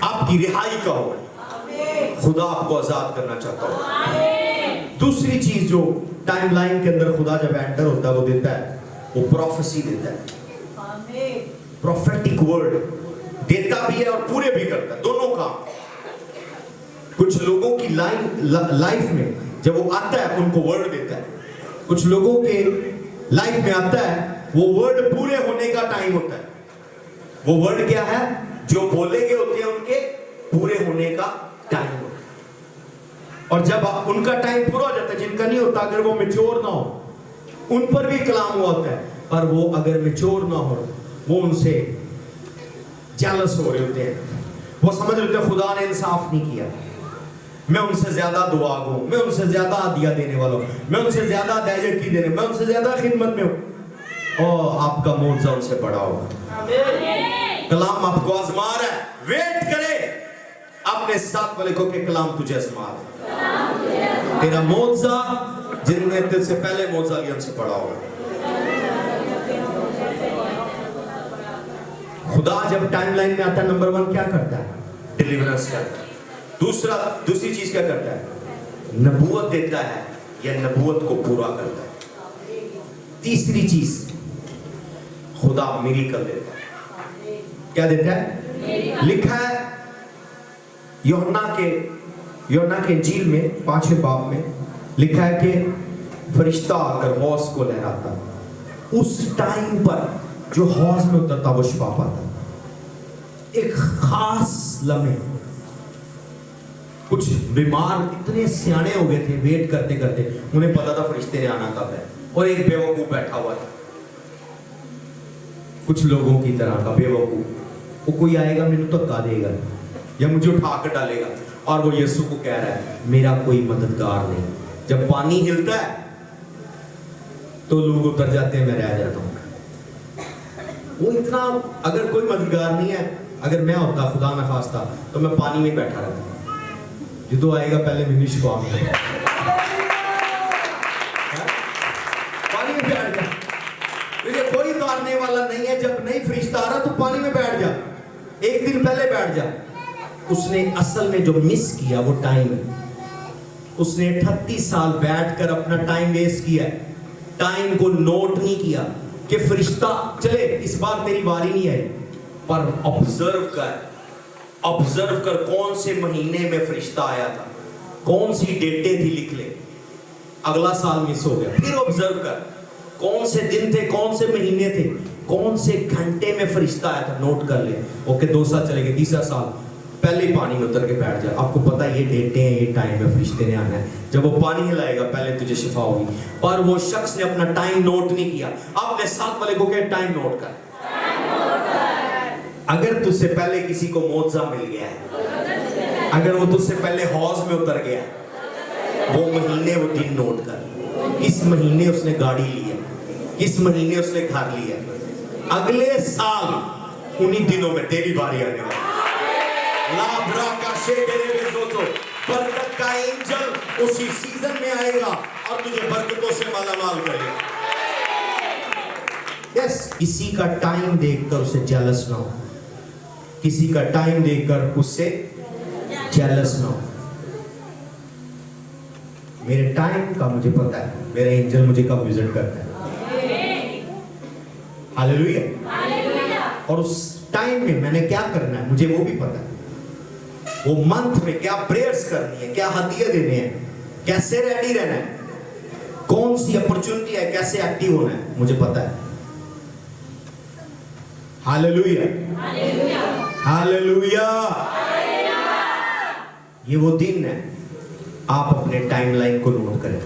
आपकी रिहाई का हो। खुदा आपको आजाद करना चाहता हो। दूसरी चीज जो टाइम लाइन के अंदर खुदा जब एंटर होता है, वो देता है, वो प्रोफेसी देता है। प्रोफेटिक वर्ड देता भी है और पूरे भी करता है, दोनों काम। कुछ लोगों की लाइफ में जब वो आता है, उनको वर्ड देता है। कुछ लोगों के लाइफ में आता है, वो वर्ड पूरे होने का टाइम होता है। वो वर्ड क्या है? जो बोले गए होते हैं उनके पूरे होने का टाइम होता है। और जब उनका टाइम पूरा हो जाता है, जिनका नहीं होता, अगर वो मैच्योर ना हो, उन पर भी कलाम हुआ होता है, पर वो अगर मैच्योर ना हो, वो उनसे जेलस हो रहे होते हैं। वो समझ रहे होते खुदा ने इंसाफ नहीं किया, मैं उनसे ज्यादा दुआ गो, मैं उनसे ज्यादा दिया देने वाला हूं, मैं उनसे ज्यादा दहेज की देने, मैं उनसे ज्यादा खिदमत में हूं। और आपका मौजज़ा उनसे बड़ा होगा। कलाम आपको आजमा रहा है, वेट करे, अपने साथ वाले को के कलाम तुझे आजमा रहा है। तेरा मौजज़ा जिनने तुझसे पहले मौजज़ा लिया उनसे बड़ा होगा। खुदा जब टाइमलाइन में आता है, नंबर 1 क्या करता है? डिलीवरेंस करता है। दूसरी चीज क्या करता है? नबूवत देता है या नबूवत को पूरा करता है। तीसरी चीज खुदा मिरेकल देता है। क्या देता है? लिखा है यूहन्ना के इंजील में 5वें बाब में लिखा है कि फरिश्ता आकर हौज को लहराता, उस टाइम पर जो हौज में उतरता वो शिफा पाता। एक खास लम्हे, कुछ बीमार इतने सियाने हो गए थे वेट करते करते, उन्हें पता था फरिश्ते ने आना कब है, اور ایک بیوقوف بیٹھا ہوا تھا, کچھ لوگوں کی طرح کا بیوقوف. وہ کوئی آئے گا مجھے دھکا دے گا یا مجھے اٹھا کر ڈالے گا, اور وہ یسوع کو کہہ رہا ہے میرا کوئی مددگار نہیں. جب پانی ہلتا ہے تو لوگ اتر جاتے ہیں, میں رہ جاتا ہوں. وہ اتنا, اگر کوئی مددگار نہیں ہے, اگر میں ہوتا خدا نہ خواستہ تو میں پانی میں بیٹھا رہتا. جدو آئے گا پہلے میں شفا میں پانی میں بیٹھ جا. تجھے کوئی اتارنے والا نہیں ہے. جب نہیں فرشتہ آ رہا تو پانی میں بیٹھ جا, ایک دن پہلے بیٹھ جا. اس نے اصل میں جو مس کیا وہ ٹائم ہے. اس نے 38 سال بیٹھ کر اپنا ٹائم ویسٹ کیا ہے. ٹائم کو نوٹ نہیں کیا کہ فرشتہ چلے اس بار تیری باری نہیں آئی, پر آبزرو کر کون سے مہینے میں فرشتہ آیا تھا, کون سی ڈیٹیں تھی لکھ لے. اگلا سال مس ہو گیا, پھر آبزرو کر کون سے دن تھے, کون سے مہینے تھے, کون سے گھنٹے میں فرشتہ آیا تھا, نوٹ کر لے. اوکے 2 سال چلے گئے, تیسرا سال پہلے پانی میں اتر کے بیٹھ جا. آپ کو پتا یہ ڈیٹیں ہیں, یہ ٹائم ہے, فرشتے نے آنا ہے. جب وہ پانی ہلائے گا پہلے تجھے شفا ہوگی. پر وہ شخص نے اپنا ٹائم نوٹ نہیں کیا. آپ نے ساتھ والے کو کہ ٹائم نوٹ کر. اگر تجھ سے پہلے کسی کو معجزہ مل گیا ہے, اگر وہ تجھ سے پہلے حوض میں اتر گیا ہے, وہ مہینے وہ دن نوٹ کر. کس مہینے اس نے گاڑی لی ہے, کس مہینے اس نے گھر لیا ہے. اگلے سال انہی دنوں میں تیری باری آنے والی. لابرا کا شیڈے میں سوچو, برکت کا انجل اسی سیزن میں آئے گا اور تجھے برکتوں سے مالا مال کرے گا. یس, کسی کا ٹائم دیکھ کر اسے جیلس نہ ہو. کسی کا ٹائم دیکھ کر اس سے جیلس نہ ہو. میرے ٹائم کا مجھے پتا ہے, میرا انجل مجھے کب وزٹ کرتا ہے. ہاللیلویا. اور اس ٹائم میں میں نے کیا کرنا ہے مجھے وہ بھی پتا ہے. وہ منتھ میں کیا پریئرز کرنی ہے, کیا ہدیے دینے ہیں, کیسے ریڈی رہنا ہے, کون سی اپرچونٹی ہے, کیسے ایکٹیو ہونا ہے, مجھے پتا ہے. ہاللیلویا, ہاللیلویا. یہ وہ دن ہے, آپ اپنے ٹائم لائن کو نوٹ کریں.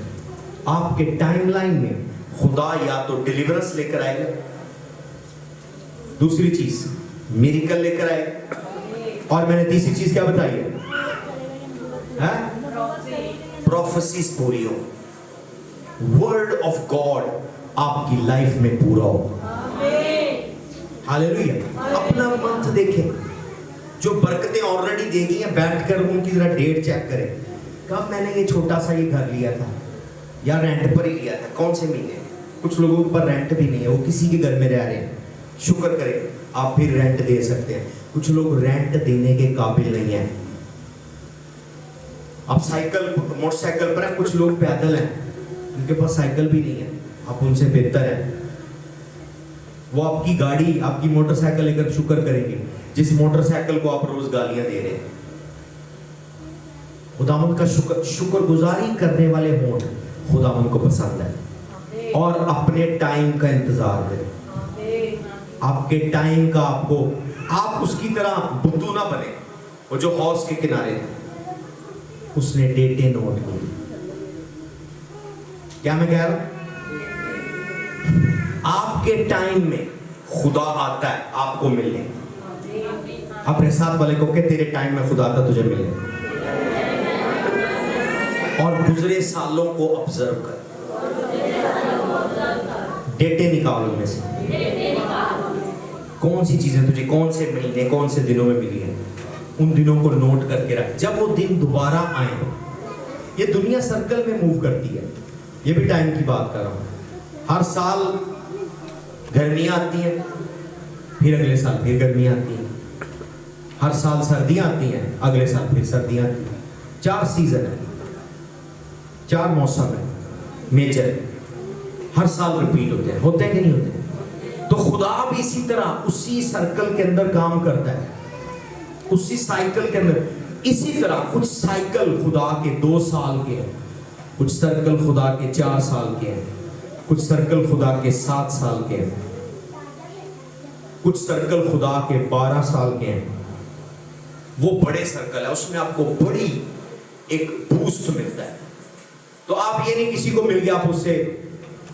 آپ کے ٹائم لائن میں خدا یا تو ڈیلیورنس لے کر آئے گا, دوسری چیز میریکل لے کر آئے گا, اور میں نے تیسری چیز کیا بتائی ہے, پروفیسیز پوری ہو, ورڈ آف گاڈ آپ کی لائف میں پورا ہو. ہاللیلویا. اپنا منتھ دیکھیں, جو برکتیں آلریڈی دے گئی ہیں بیٹھ کر ان کی ذرا ڈیٹ چیک کریں. کب میں نے یہ چھوٹا سا یہ گھر لیا تھا, یا رینٹ پر ہی لیا تھا, کون سے مہینے. کچھ لوگوں پر رینٹ بھی نہیں ہے, وہ کسی کے گھر میں رہ رہے ہیں, شکر کریں آپ پھر رینٹ دے سکتے ہیں. کچھ لوگ رینٹ دینے کے قابل نہیں ہیں. آپ سائیکل موٹر سائیکل پر ہیں, کچھ لوگ پیدل ہیں, ان کے پاس سائیکل بھی نہیں ہے. آپ ان سے بہتر ہیں, وہ آپ کی گاڑی آپ کی موٹر سائیکل لے کر شکر کریں گے جس موٹر سائیکل کو آپ روز گالیاں دے رہے ہیں. خداوند کا شکر گزاری کرنے والے ہوں, خداوند کو پسند ہے. اور اپنے ٹائم کا انتظار کریں. آپ کے ٹائم کا آپ اس کی طرح بدو نہ بنے. وہ جو حوض کے کنارے تھے, اس نے ڈیٹیں نوٹ کی. کیا میں کہہ رہا ہوں, آپ کے ٹائم میں خدا آتا ہے آپ کو ملنے. اپنے ساتھ والے کو کہ تیرے ٹائم میں خدا آتا تجھے ملے. اور گزرے سالوں کو آبزرو کر, ڈیٹیں نکال ان میں سے, کون سی چیزیں تجھے کون سے مہینے کون سے دنوں میں ملی ہیں, ان دنوں کو نوٹ کر کے رکھ. جب وہ دن دوبارہ آئیں, یہ دنیا سرکل میں موو کرتی ہے, یہ بھی ٹائم کی بات کر رہا ہوں. ہر سال گرمیاں آتی ہیں, پھر اگلے سال پھر گرمیاں آتی ہیں. ہر سال سردیاں آتی ہیں, اگلے سال پھر سردیاں آتی ہیں. 4 سیزن ہیں, 4 موسم ہیں میجر, ہر سال ریپیٹ ہوتے ہیں کہ نہیں ہوتے. تو خدا بھی اسی طرح اسی سرکل کے اندر کام کرتا ہے, اسی سائیکل کے اندر. اسی طرح کچھ سائیکل خدا کے 2 سال کے ہیں, کچھ سرکل خدا کے 4 سال کے ہیں, کچھ سرکل خدا کے 7 سال کے ہیں, کچھ سرکل خدا کے 12 سال کے ہیں. وہ بڑے سرکل ہے, اس میں آپ کو بڑی ایک بوسٹ ملتا ہے. تو آپ یہ نہیں کسی کو مل گیا آپ اس سے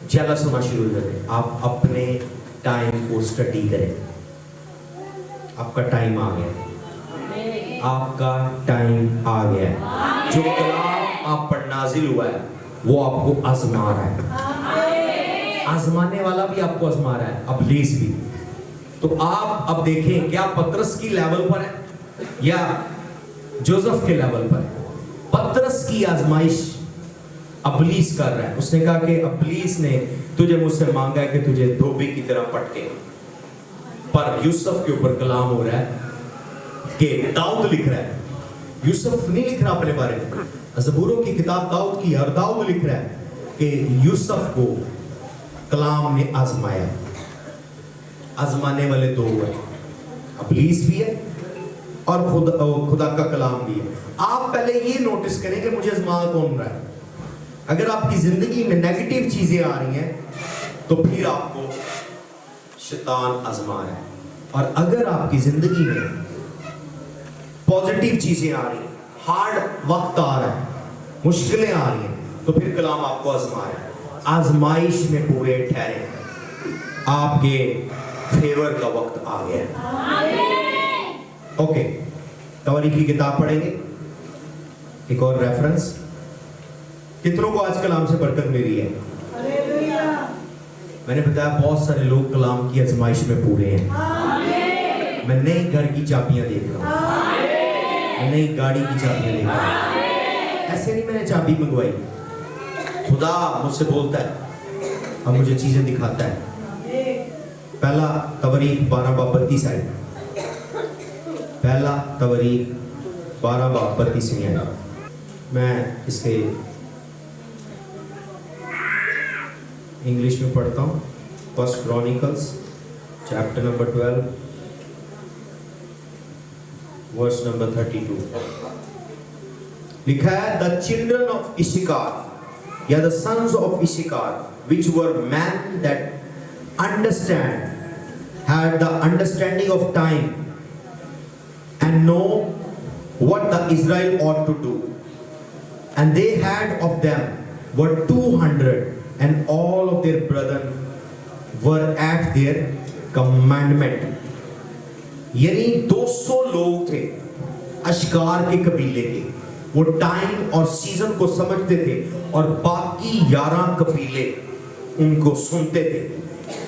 जेलस होना शुरू हो जाते हैं। आप अपने टाइम को स्टडी करें। आपका टाइम आ गया, आपका टाइम आ गया है। जो कलाम आप पर नाजिल हुआ है वो आपको आजमा रहा है, आजमाने वाला भी आपको आजमा रहा है, इब्लीस भी। तो आप अब देखें, क्या पतरस की लेवल पर है या जोसेफ के लेवल पर है? पतरस की आजमाइश इब्लीस कर रहा है। उसने कहा कि इब्लीस ने तुझे मुझसे मांगा है कि तुझे धोबी की तरह पटके, पर यूसुफ के ऊपर कलाम हो रहा है कि दाऊद लिख रहा है, यूसुफ नहीं लिख रहा अपने बारे में। ज़बूरों की किताब दाऊद की, और दाऊद लिख रहा है कि यूसुफ को कलाम ने आजमाया। आजमाने वाले दो है, इब्लीस भी है और खुदा का कलाम भी है। आप पहले ये नोटिस करें कि मुझे आजमा कौन रहा है। अगर आपकी जिंदगी में नेगेटिव चीजें आ रही हैं तो फिर आपको शैतान आजमा रहा है, और अगर आपकी जिंदगी में पॉजिटिव चीजें आ रही हैं, हार्ड वक्त आ रहा है, मुश्किलें आ रही हैं, तो फिर कलाम आपको आजमा रहा है। आजमाइश में पूरे ठहरे, आपके फेवर का वक्त आ गया। ओके, तवारीख की किताब पढ़ेंगे। एक और रेफरेंस, कितनों को आज कलाम से बरकत मिली है? मैंने बताया बहुत सारे लोग कलाम की आजमाइश में पूरे हैं। मैं नई घर की चाबियां देख रहा हूँ, मैं नई गाड़ी की चाबियां देख रहा हूँ। ऐसे नहीं मैंने चाबी मंगवाई, खुदा मुझसे बोलता है, अब मुझे चीजें दिखाता है। पहला तवारीख 12:32 आई, पहला तवारीख 12:32 में आई। मैं इसके इंग्लिश में पढ़ता हूँ। First chronicles chapter number 12 verse number 32 लिखा है, द चिल्ड्रन ऑफ इशिकार या the sons of Issachar which were man that understand had the understanding of time and know what the Israel ought to do, and they had of them were 200, and all of their brethren were at their commandment. यानी 200 लोग थे अशकार के कबीले के, वो time और season को समझते थे, और बाकी 11 कबीले उनको सुनते थे,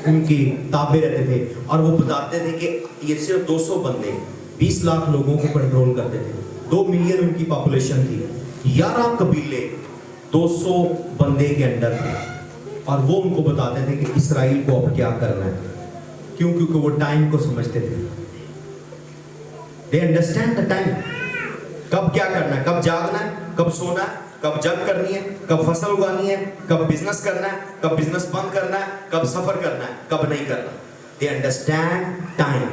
उनकी ताबे रहते थे, और वो बताते थे कि ये सिर्फ 200 बंदे 20 लाख लोगों को कंट्रोल करते थे, 2 मिलियन उनकी पॉपुलेशन थी, 11 कबीले 200 बंदे के अंडर थे, और वो उनको बताते थे कि इसराइल को अब क्या करना है। क्यों? क्योंकि वो टाइम को समझते थे। दे अंडरस्टैंड द टाइम, कब क्या करना है, कब जागना है, कब सोना है, कब जंग करनी है, कब फसल उगानी है, कब बिजनेस करना है, कब बिजनेस बंद करना है, कब सफर करना है, कब नहीं करना। They understand time.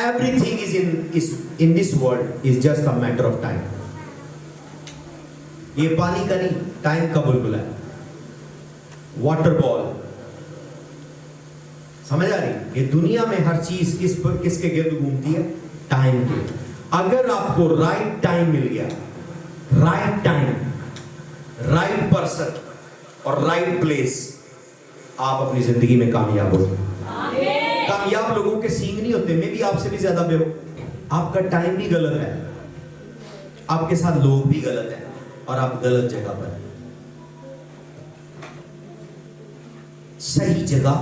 Everything is in this world is just a matter of time. ये पानी का नहीं, टाइम का बुलबुला है, वाटर बॉल। समझ आ रही? ये दुनिया में हर चीज किसके गिर्द घूमती है? टाइम के। अगर आपको राइट टाइम मिल गया, राइट टाइम, राइट पर्सन और राइट प्लेस, आप अपनी जिंदगी में कामयाब हो। कामयाब लोगों के सींग नहीं होते, मैं भी आपसे भी ज्यादा बेवकूफ। आपका टाइम भी गलत है, आपके साथ लोग भी गलत हैं, और आप गलत जगह पर हैं। सही जगह,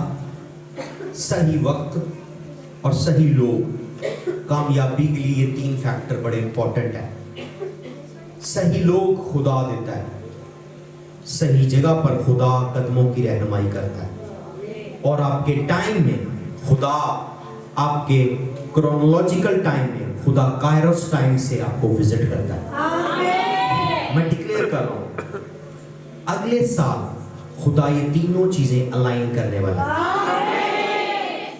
सही वक्त और सही लोग, कामयाबी के लिए ये 3 फैक्टर बड़े इंपॉर्टेंट है। सही लोग खुदा देता है, सही जगह पर खुदा कदमों की रहनुमाई करता है, और आपके टाइम में खुदा, आपके क्रोनोलॉजिकल टाइम में खुदा कायरोस टाइम से आपको विजिट करता है। मैं डिक्लेयर कर रहा हूं, अगले साल खुदा ये तीनों चीजें अलाइन करने वाला है।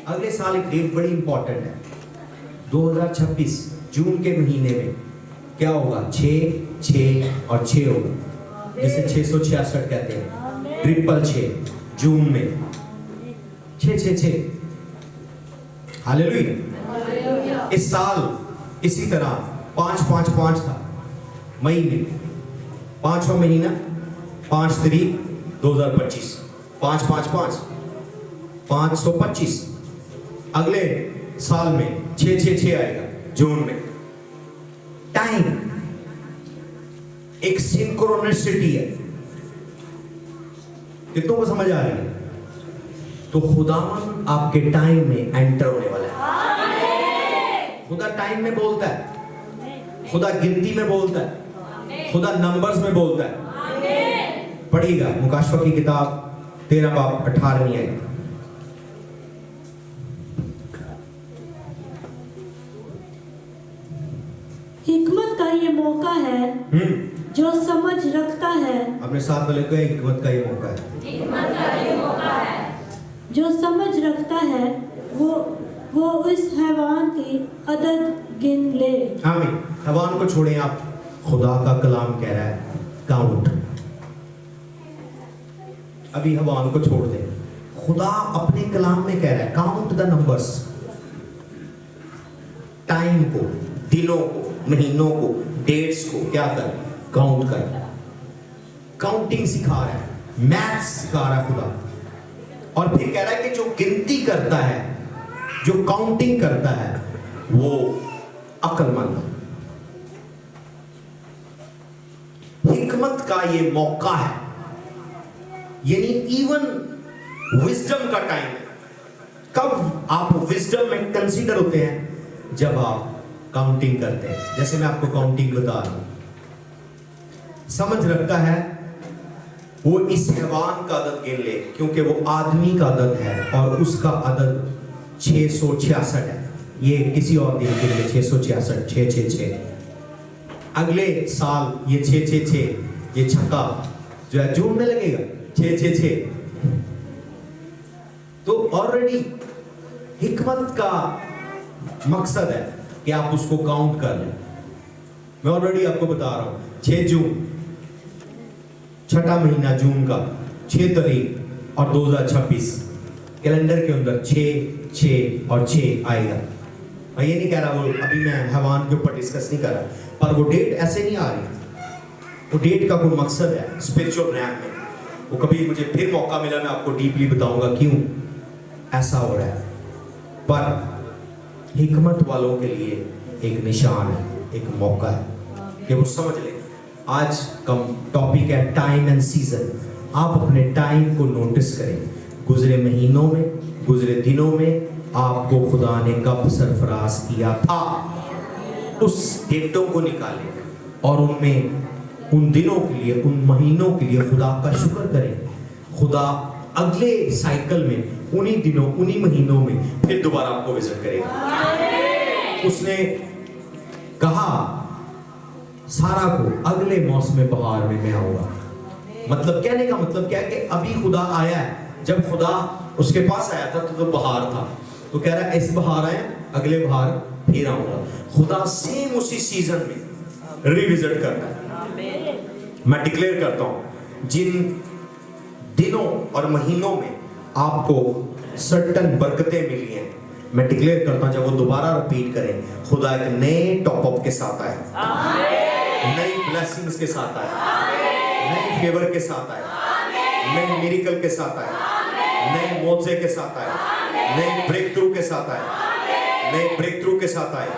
अगले साल एक डेट बड़ी इंपॉर्टेंट है, 2026 जून के महीने में क्या होगा? 6 6 और 6 होगा, जिसे 666 कहते हैं, 666 जून में 6 6 6। हालेलुया। इस साल इसी तरह 5 5 5 था, मई में 5वां महीना 5 तारीख 2025, 555, 525, अगले साल में 666 आएगा जून में। टाइम एक सिंक्रोनिसिटी है। कितनों को समझ आ रही है? तो खुदावन आपके टाइम में एंटर होने वाला है। खुदा टाइम में बोलता है, खुदा गिनती में बोलता है, खुदा नंबर्स में बोलता है। पढ़िएगा मुकाशवा की किताब 13 बाब 18वीं आयत। हिकमत का ये मौका है जो समझ रखता है। अपने साथ वाले को हिकमत का ये मौका है। जो समझ रखता है वो इस हैवान की अदद गिन ले। आमीन। हैवान को छोड़ें आप, खुदा का कलाम कह रहा है काउंट। अभी हैवान को छोड़ दें, खुदा अपने कलाम में कह रहा है काउंट द नंबर्स। टाइम को, दिनों को, महीनों को, डेट्स को क्या कर, काउंट कर। काउंटिंग सिखा रहा है, मैथ्स सिखा रहा है खुदा। और फिर कह रहा है कि जो गिनती करता है, जो काउंटिंग करता है, वो अक्लमंद है। हिकमत का ये मौका है, यानी इवन विजडम का टाइम है। कब आप विजडम में कंसीडर होते हैं? जब आप काउंटिंग करते हैं। जैसे मैं आपको काउंटिंग बता रहा हूं। समझ रखता है वो इस हैवान का अदद गिन ले, क्योंकि वो आदमी का अदद है और उसका अदद 666 है। ये किसी और दिन के लिए 666, 666। अगले साल ये 666, ये छक्का जो है जून में लगेगा 666। तो ऑलरेडी हिकमत का मकसद है कि आप उसको काउंट कर लें। मैं ऑलरेडी आपको बता रहा हूं 6 जून, छठा महीना जून का 6 तारीख और 2026 कैलेंडर के अंदर 6, 6 और 6 आएगा। मैं ये नहीं कह रहा, वो अभी मैं हैवान के ऊपर डिस्कस नहीं कर रहा, पर वो डेट ऐसे नहीं आ रही। वो डेट का कोई मकसद है स्पिरिचुअल ज्ञान में। वो कभी मुझे फिर मौका मिला, मैं आपको डीपली बताऊंगा क्यों ऐसा हो रहा है। पर हिकमत वालों के लिए एक निशान है, एक मौका है कि वो समझ लें। आज का टॉपिक है टाइम एंड सीजन। आप अपने टाइम को नोटिस करें। गुजरे महीनों में, गुजरे दिनों में आपको खुदा ने कब सरफराज किया था, उस डेटों को निकालें और उनमें उन दिनों के लिए, उन महीनों के लिए खुदा का शुक्र करें। खुदा अगले साइकिल में, उन्हीं दिनों, उन्हीं महीनों में फिर दोबारा आपको विजिट करेगा। उसने कहा सारा को अगले मौसम बहार में मैं आऊंगा। मतलब कहने का मतलब क्या है कि अभी खुदा आया है। जब खुदा उसके पास आया था तो बहार था, तो कह रहा है इस बहार आए, अगले बहार फिर आऊंगा। खुदा सेम उसी सीजन में रिविजिट करता है। मैं डिक्लेयर करता हूं, जिन दिनों और महीनों में आपको सर्टन बरकतें मिली हैं, मैं डिक्लेयर करता हूं जब वो दोबारा रिपीट करें, खुदा एक नए टॉप अप के साथ आए, नई ब्लेसिंग्स के साथ आए, नए फेवर के साथ आए, नए मिरेकल के साथ आए, नए मौजे के साथ आए, नए ब्रेक थ्रू के साथ आए, नए ब्रेक थ्रू के साथ आए।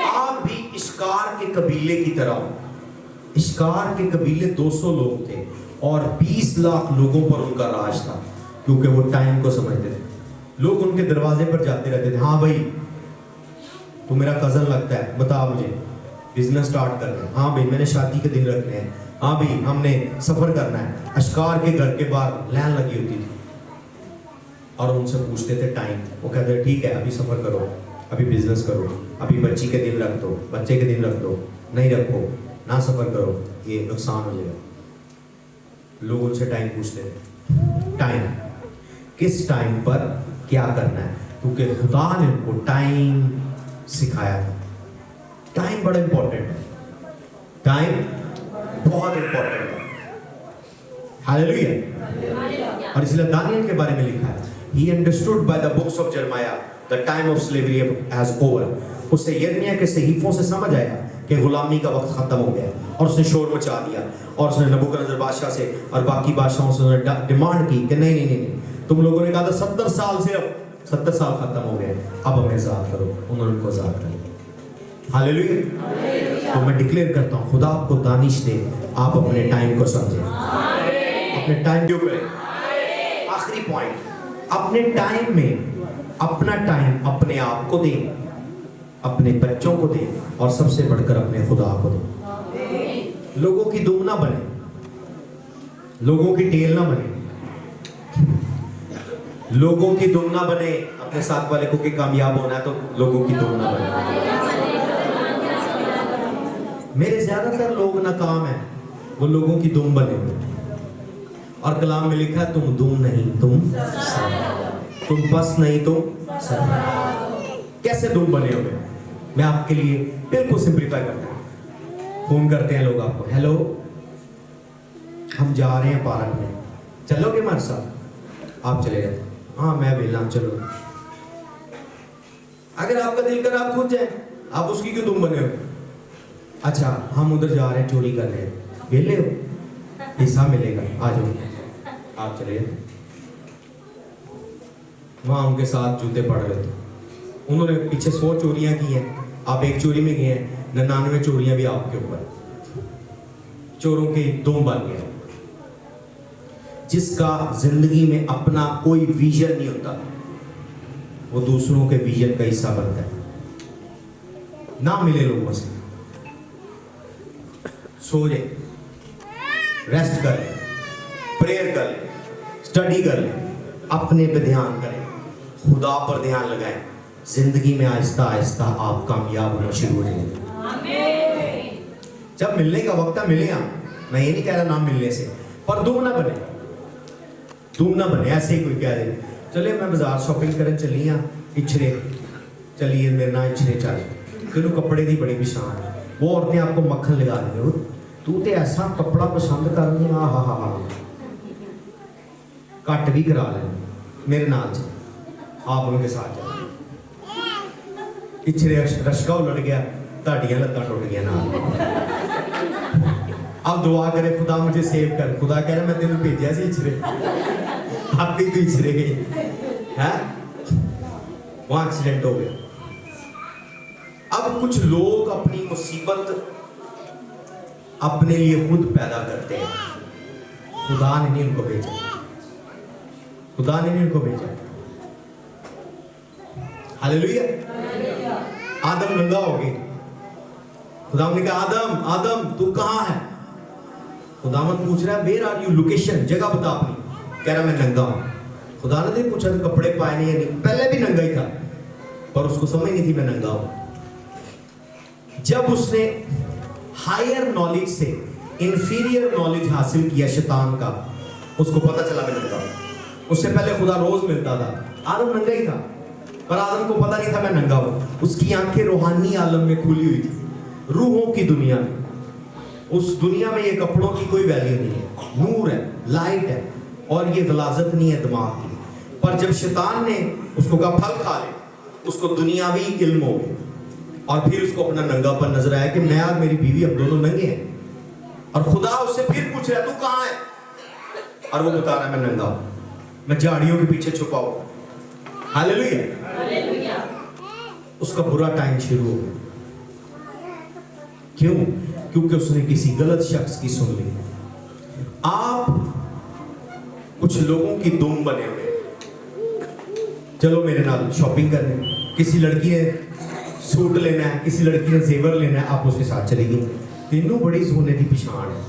आप भी इश्कार के कबीले की तरह हो। इश्कार के कबीले 200 लोग थे और 20 लाख लोगों पर उनका राज था, क्योंकि वो टाइम को समझते थे। लोग उनके दरवाजे पर जाते रहते थे, हाँ भाई तू मेरा कजन लगता है, बता मुझे बिजनेस स्टार्ट करना है। हाँ भाई मैंने शादी के दिन रखने हैं। हाँ भाई हमने सफर करना है। अश्कार के घर के बाहर लाइन लगी होती थी और उनसे पूछते थे टाइम। वो कहते थे ठीक है अभी सफर करो, अभी बिजनेस करो, अभी बच्ची के दिन रख दो, बच्चे के दिन रख दो, नहीं रखो ना सफर करो, ये नुकसान हो जाएगा। लोग उनसे टाइम पूछते थे। टाइम, किस टाइम पर क्या करना है, क्योंकि खुदा ने उनको टाइम सिखाया था। टाइम बड़ा इंपॉर्टेंट है, टाइम बहुत इंपॉर्टेंट है। हालेलुया। और इसलिए दानियल के बारे में लिखा है, he understood by the books of Jeremiah the time of slavery has over। उसे यिर्मयाह के सहीफों से समझ आया کہ غلامی کا وقت ختم ہو گیا اور اس نے شور مچا دیا اور اس نے نبوکدنصر بادشاہ سے اور باقی بادشاہوں سے ڈیمانڈ کی کہ نہیں تم لوگوں نے کہا تھا 70 سال صرف 70 سال ختم ہو گئے اب ہمیں آزاد کرو. انہوں نے ان کو آزاد کر دیا. ہاللیلویا. تو میں ڈکلیئر کرتا ہوں خدا آپ کو دانش دے, آپ اپنے ٹائم کو سمجھیں, اپنے ٹائم کیوں کریں. آخری پوائنٹ, اپنے ٹائم میں اپنا ٹائم اپنے آپ کو دیں, اپنے بچوں کو دیں اور سب سے بڑھ کر اپنے خدا کو دیں. لوگوں کی دم نہ بنے, لوگوں کی ٹیل نہ بنے, لوگوں کی دم نہ بنے. اپنے ساتھ والے کو کہ کامیاب ہونا ہے تو لوگوں کی دم نہ بنے. میرے زیادہ تر لوگ ناکام ہیں, وہ لوگوں کی دم بنے ہوئے. اور کلام میں لکھا ہے تم دم نہیں تم سر, تم بس نہیں تم سر. کیسے دم بنے ہوئے؟ میں آپ کے لیے بالکل سمپلیفائی کرتا ہوں. فون کرتے ہیں لوگ آپ کو, ہیلو ہم جا رہے ہیں پارک میں, چلو گے ہمارے ساتھ؟ آپ چلے جاتے, ہاں میں ویلا ہوں چلو. اگر آپ کا دل کر آپ خود جائیں, آپ اس کی کیوں دم بنے ہوئے؟ اچھا ہم ادھر جا رہے ہیں چوری کر رہے ہیں, ویلے ہو حصہ ملے گا آ جاؤ. آپ چلے جاتے, وہاں ان کے ساتھ جوتے پڑ رہے تھے. انہوں نے پیچھے 100 چوریاں کی ہیں, آپ ایک چوری میں گئے ہیں, 99 چوریاں بھی آپ کے اوپر. چوروں کی دم بن گیا. جس کا زندگی میں اپنا کوئی ویژن نہیں ہوتا وہ دوسروں کے ویژن کا حصہ بنتا ہے. نہ ملے لوگوں سے, سو جائے, ریسٹ کر لیں, پریئر کر لیں, اسٹڈی کر لیں, اپنے پہ دھیان کریں, خدا پر دھیان لگائیں. زندگی میں آہستہ آہستہ آپ کامیاب ہونا شروع ہو جائیں گے. جب ملنے کا وقت ہے ملے آپ, میں یہ نہیں کہہ رہا نام ملنے سے, پر دم نہ بنے, دم نہ بنے. ایسے ہی کوئی کہہ دے چلے میں بازار شاپنگ کرن چلی ہاں اچھرے, چلیے میرے نام اچھرے چل, تینوں کپڑے دی بڑی پچھان ہے. وہ عورتیں آپ کو مکھن لگا دیں گے, تو تے ایسا کپڑا پسند کرنی, ہاں ہاں ہاں کٹ بھی کرا لیں میرے نال چل, آپ ان کے ساتھ چلیں. پچھلے رشکا الٹ گیا, تاڑیاں لتاں ٹوٹ گیا نال. اب دعا کرے خدا مجھے سیو کر. خدا کہہ رہا میں تینوں بھیجا سی اچھرے, آپ ہی تو اچھرے گئی ہے. وہاں ایکسیڈنٹ ہو گیا. اب کچھ لوگ اپنی مصیبت اپنے لیے خود پیدا کرتے ہیں, خدا نے نہیں ان کو بھیجا, خدا نے نہیں ان کو بھیجا. ہاللیلویا. آدم ننگا ہو گئی, خدا نے کہا آدم آدم تو کہاں ہے؟ خدا من پوچھ رہا ہے ویئر آر یو, لوکیشن, جگہ بتا اپنی. کہہ رہا میں ننگا ہوں. خدا نے نہیں پوچھا تو کپڑے پائے نہیں, پہلے بھی ننگا ہی تھا پر اس کو سمجھ نہیں تھی میں ننگا ہوں. جب اس نے ہائر نالج سے انفیریئر نالج حاصل کیا شیطان کا, اس کو پتہ چلا میں ننگا ہوں. اس سے پہلے خدا روز ملتا تھا, آدم ننگا ہی تھا پر آدم کو پتہ نہیں تھا میں ننگا ہوں. اس کی آنکھیں روحانی عالم میں کھلی ہوئی تھی, روحوں کی دنیا میں. اس دنیا میں یہ کپڑوں کی کوئی ویلیو نہیں ہے, نور ہے, لائٹ ہے, اور یہ غلاظت نہیں ہے دماغ کی. پر جب شیطان نے اس کو کہا پھل کھا لے, اس کو دنیاوی علم ہو گیا اور پھر اس کو اپنا ننگا پر نظر آیا کہ میں اور میری بیوی اب دونوں ننگے ہیں. اور خدا اس سے پھر پوچھ رہا ہے تو کہاں ہے, اور وہ بتا رہا ہے میں ننگا ہوں, میں جھاڑیوں کے پیچھے چھپا ہوں. ہاللیلویا. اس کا برا ٹائم شروع ہو گیا. کیوں؟ کیونکہ اس نے کسی غلط شخص کی سن لی. آپ کچھ لوگوں کی دم بنے ہوئے, چلو میرے نال شاپنگ کرنے, کسی لڑکی نے سوٹ لینا ہے, کسی لڑکی نے زیور لینا ہے, آپ اس کے ساتھ چلے گئی. تینوں بڑی سونے کی پچھان ہے,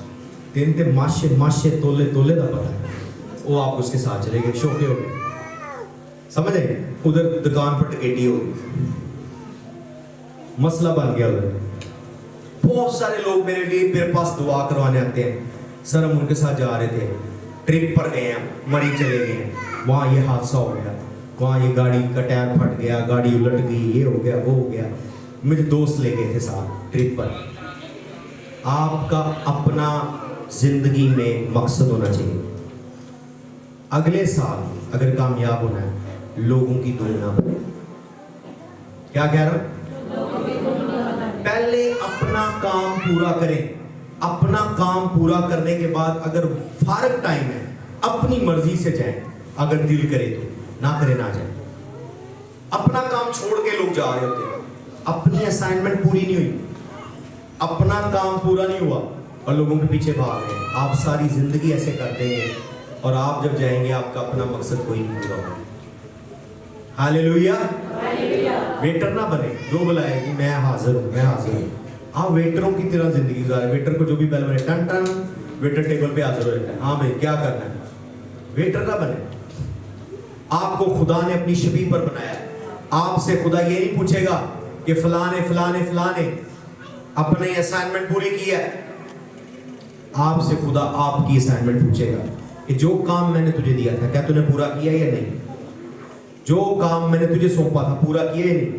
تین تے ماشے تولے دا پتہ ہے, وہ آپ اس کے ساتھ چلے گئے, شوقے ہو گئے. سمجھے, ادھر دکان پر ٹکیٹی ہو گئی, مسئلہ بن گیا. ادھر بہت سارے لوگ میرے پاس دعا کروانے آتے ہیں, سر ہم ان کے ساتھ جا رہے تھے, ٹرپ پر گئے ہیں, مری چلے گئے ہیں, وہاں یہ حادثہ ہو گیا, وہاں یہ گاڑی کا ٹائر پھٹ گیا, گاڑی الٹ گئی, یہ ہو گیا وہ ہو گیا. مجھے دوست لے گئے تھے ساتھ ٹرپ پر. آپ کا اپنا زندگی میں مقصد ہونا چاہیے. اگلے سال اگر کامیاب ہونا ہے, لوگوں کی دم نہ بنے. کیا کہہ رہا ہوں؟ पहले अपना काम पूरा करें, अपना काम पूरा करने के बाद अगर फारग टाइम है अपनी मर्जी से जाएं, अगर दिल करे तो, ना करे ना जाए। अपना काम छोड़ के लोग जा रहे होते हैं, अपनी असाइनमेंट पूरी नहीं हुई, अपना काम पूरा नहीं हुआ और लोगों के पीछे भाग रहे हैं। आप सारी जिंदगी ऐसे करते हैं और आप जब जाएंगे आपका अपना मकसद कोई नहीं पूरा होगा। हालेलुया। वेटर ना बने, जो बुलाए कि मैं हाजिर हूँ, मैं हाजिर हूँ। आप वेटरों की तरह जिंदगी गुजारे। वेटर को जो भी बेल बने, टन टन, वेटर टेबल पे हाजिर हो जाता है। हाँ भाई क्या करना है। वेटर ना बने। आपको खुदा ने अपनी शबीह पर बनाया। आपसे खुदा ये नहीं पूछेगा कि फलाने फलाने फलाने अपने असाइनमेंट पूरी की है। आपसे खुदा आपकी असाइनमेंट पूछेगा कि जो काम मैंने तुझे दिया था क्या तूने पूरा किया या नहीं। जो काम मैंने तुझे सौंपा था पूरा किया या नहीं।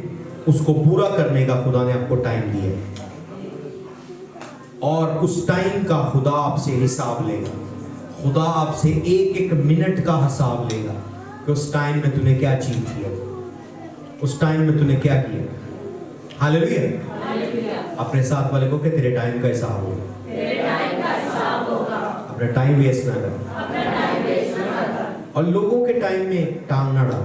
उसको पूरा करने का खुदा ने आपको टाइम दिया और उस टाइम का खुदा आपसे हिसाब लेगा। खुदा आपसे एक एक मिनट का हिसाब लेगा कि उस टाइम में तूने क्या अचीव किया, उस टाइम में तूने क्या किया। हालेलुया। अपने साथ वाले को कि तेरे टाइम का हिसाब होगा, अपना टाइम वेस्ट ना कर और लोगों के टाइम में टांग ना डाल।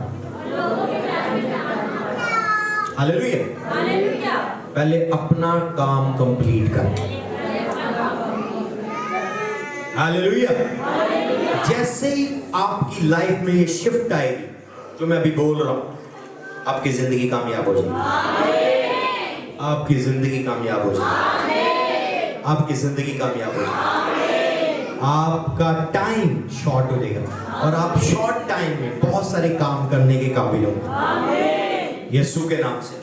हालेलुया। पहले अपना काम कंप्लीट कर। हालेलुया। जैसे ही आपकी लाइफ में ये शिफ्ट आएगी जो मैं अभी बोल रहा हूं, आपकी जिंदगी कामयाब हो जाएगी। आपकी जिंदगी कामयाब हो जाएगी। आपकी जिंदगी कामयाब हो जाएगी। आपका टाइम शॉर्ट हो जाएगा और आप शॉर्ट टाइम में बहुत सारे काम करने के काबिल होंगे यीशु के नाम से।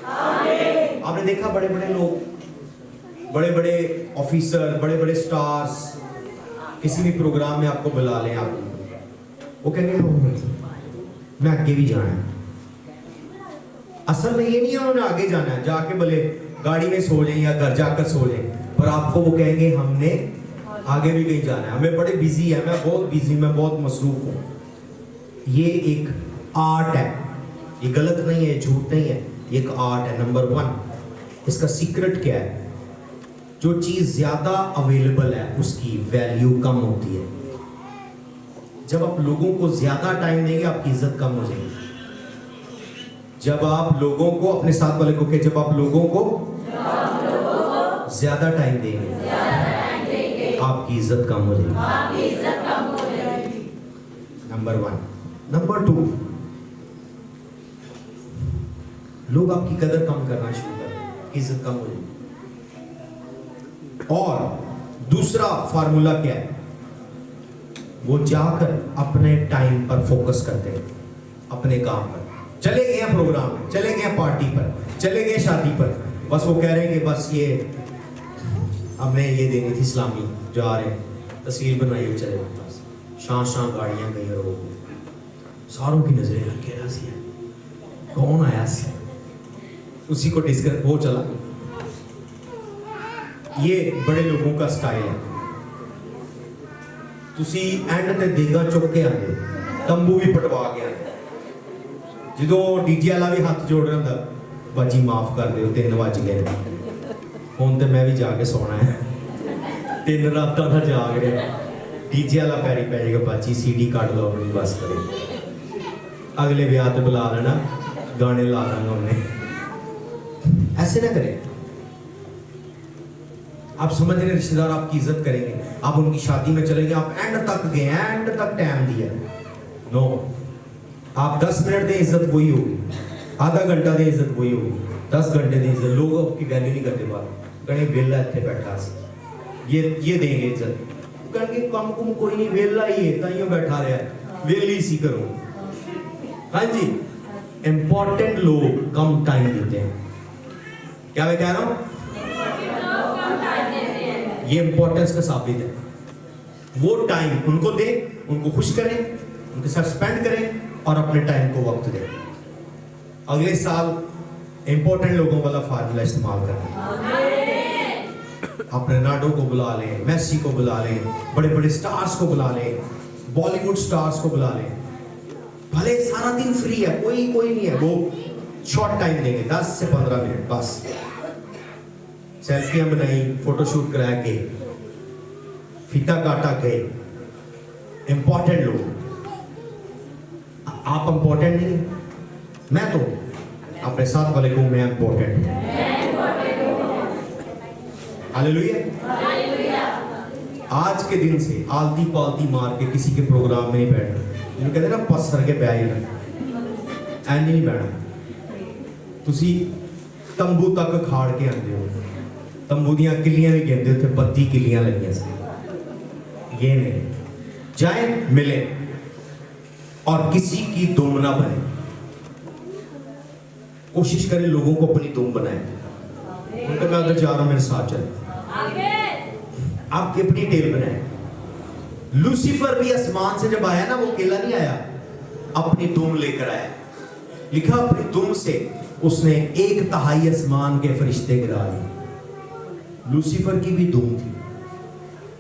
आपने देखा बड़े बड़े लोग, बड़े बड़े ऑफिसर, बड़े बड़े स्टार्स किसी भी प्रोग्राम में आपको बुला लें, आप वो कहेंगे मैं आगे भी जाना है। असल में ये नहीं है उन्होंने आगे जाना है, जाके भले गाड़ी में सो जाएं या घर जाकर सो जाएं, पर आपको वो कहेंगे हमने आगे भी कहीं जाना है, हमें बड़े बिजी है, मैं बहुत बिजी, मैं बहुत मसरूफ हूँ। ये एक आर्ट है, ये गलत नहीं है, झूठ नहीं है, ये एक आर्ट है। नंबर 1 इसका सीक्रेट क्या है? जो चीज ज्यादा अवेलेबल है उसकी वैल्यू कम होती है। जब आप लोगों को ज्यादा टाइम देंगे आपकी इज्जत कम हो जाएगी। जब आप लोगों को, अपने साथ वाले को, जब आप लोगों को ज्यादा टाइम देंगे आपकी इज्जत कम हो जाएगी। नंबर 1। नंबर 2, लोग आपकी कदर कम करना शुरू कर देंगे, इज्जत कम हो जाएगी। और दूसरा फार्मूला क्या है? वो जाकर अपने टाइम पर फोकस करते हैं, अपने काम पर। चले गए प्रोग्राम में, चले गए पार्टी पर, चले गए शादी पर, बस वो कह रहे हैं कि बस ये हमने ये देनी थी सलामी, जा रहे हैं, तस्वीर बनाई हुई, चले गए बस। शां शां गाड़ियां गई और हो गई, सारों की नजरें रखे रहा सी, कौन आया सी, उसी को डिस्कस वो चला। ये बड़े लोगों का स्टाइल है। तुसी एंड ते देगा चुक के आंदे, तंबू भी पटवा के आंदे, जो डीजे वाला भी हाथ जोड़ रहा था, बाजी माफ कर दो 3 बज गए, हुण ते मैं भी जाके सोना है, 3 रातां दा जाग रहा। डीजे वाला पैरी पै जाएगा, बाजी सीडी कट लो अपनी, बस करो, अगले ब्याह ते बुला लेना, गाने ला देंगे उन्हें। ऐसे ना करें। आप समझ रहे, रिश्तेदार आपकी इज्जत करेंगे, आप उनकी शादी में चले गए, आप एंड तक गए, एंड तक टाइम दिया। नो, आप 10 मिनट दे, इज्जत वही होगी, आधा घंटा दे, इज्जत वही होगी, 10 घंटे दे इज्जत। लोग आपकी वैल्यू नहीं करते, बात कहीं वेला इतने बैठा सी, ये देंगे इज्जत, कहेंगे कम कुम कोई नहीं, वेला ही है, ताइयों बैठा रहा है, वेली सी करो। हाँ जी, इंपॉर्टेंट लोग कम टाइम देते हैं। क्या मैं कह रहा हूं? ये इंपॉर्टेंस का साबित है। वो टाइम उनको दें, उनको खुश करें, उनके साथ स्पेंड करें और अपने टाइम को वक्त दें। अगले साल इंपॉर्टेंट लोगों वाला फार्मूला इस्तेमाल करें। अपने नाडो को बुला लें, मेसी को बुला लें, बड़े बड़े स्टार्स को बुला लें, बॉलीवुड स्टार्स को बुला लें। भले सारा दिन फ्री है, कोई नहीं है, वो शॉर्ट टाइम देंगे, 10 से 15 मिनट बस। सेल्फियां बनाई, फोटोशूट करा के, फीता काटा गए। इंपॉर्टेंट लोग, आप इंपॉर्टेंट नहीं, मैं तो अपने साथ वाले को मैं इंपॉर्टेंट हूं। हालेलुया। आज के दिन से आलती पालती मार के किसी के प्रोग्राम में नहीं बैठना, जिन्हें कहते ना पसर के पै जाना, ਐਂ ਨਹੀਂ ਬਹਿਣਾ। ਤੁਸੀਂ ਤੰਬੂ ਤੱਕ ਖਾੜ ਕੇ ਆਉਂਦੇ ਹੋ, ਤੰਬੂ ਦੀਆਂ ਕਿੱਲੀਆਂ ਵੀ ਕਹਿੰਦੇ, ਉੱਥੇ 32 ਕਿੱਲੀਆਂ ਲੱਗੀਆਂ ਸੀ। ये नहीं, जाए मिले और किसी की दुम ना बने। कोशिश करें लोगों को अपनी दुम बनाए। उनका मैं उधर जा रहा हूं, मेरे साथ चले, आपकी अपनी टेल बनाए। लूसीफर भी आसमान से जब आया ना, वो अकेला नहीं आया, अपनी दुम लेकर आया। लिखा अपनी दुम से उसने 1/3 आसमान के फरिश्ते गिरा दिए। लूसीफर की भी दुम थी,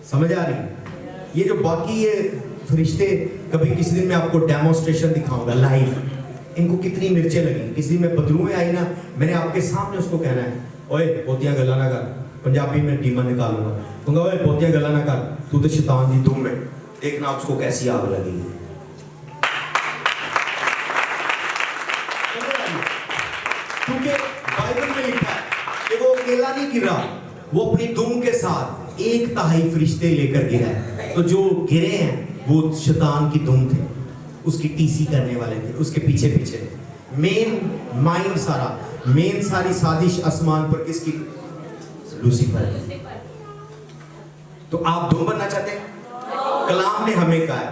समझ आ रही? ये जो बाकी ये फरिश्ते, कभी किसी दिन मैं आपको डेमोन्स्ट्रेशन दिखाऊंगा लाइव, इनको कितनी मिर्चें लगी। किसी दिन मैं बदलू में आई ना, मैंने आपके सामने उसको कहना है, ओए बोतियां गल्ला ना कर, पंजाबी में डीमन निकालूंगा, कहूंगा ओए बोतियां गल्ला ना कर, तू तो शैतान दी दुम है, देखना उसको कैसी आग लगेगी। क्योंकि बाइबल में लिखा है कि वो अकेला नहीं गिरा, वो अपनी दुम के साथ 1/3 फरिश्ते लेकर गिरा है। तो जो गिरे हैं वो शैतान की दुम थे, उसकी टीसी करने वाले थे, उसके पीछे पीछे। मेन माइंड सारा, मेन सारी साजिश आसमान पर किसकी? लूसीफर। तो आप दुम बनना चाहते हैं? कलाम ने हमें कहा है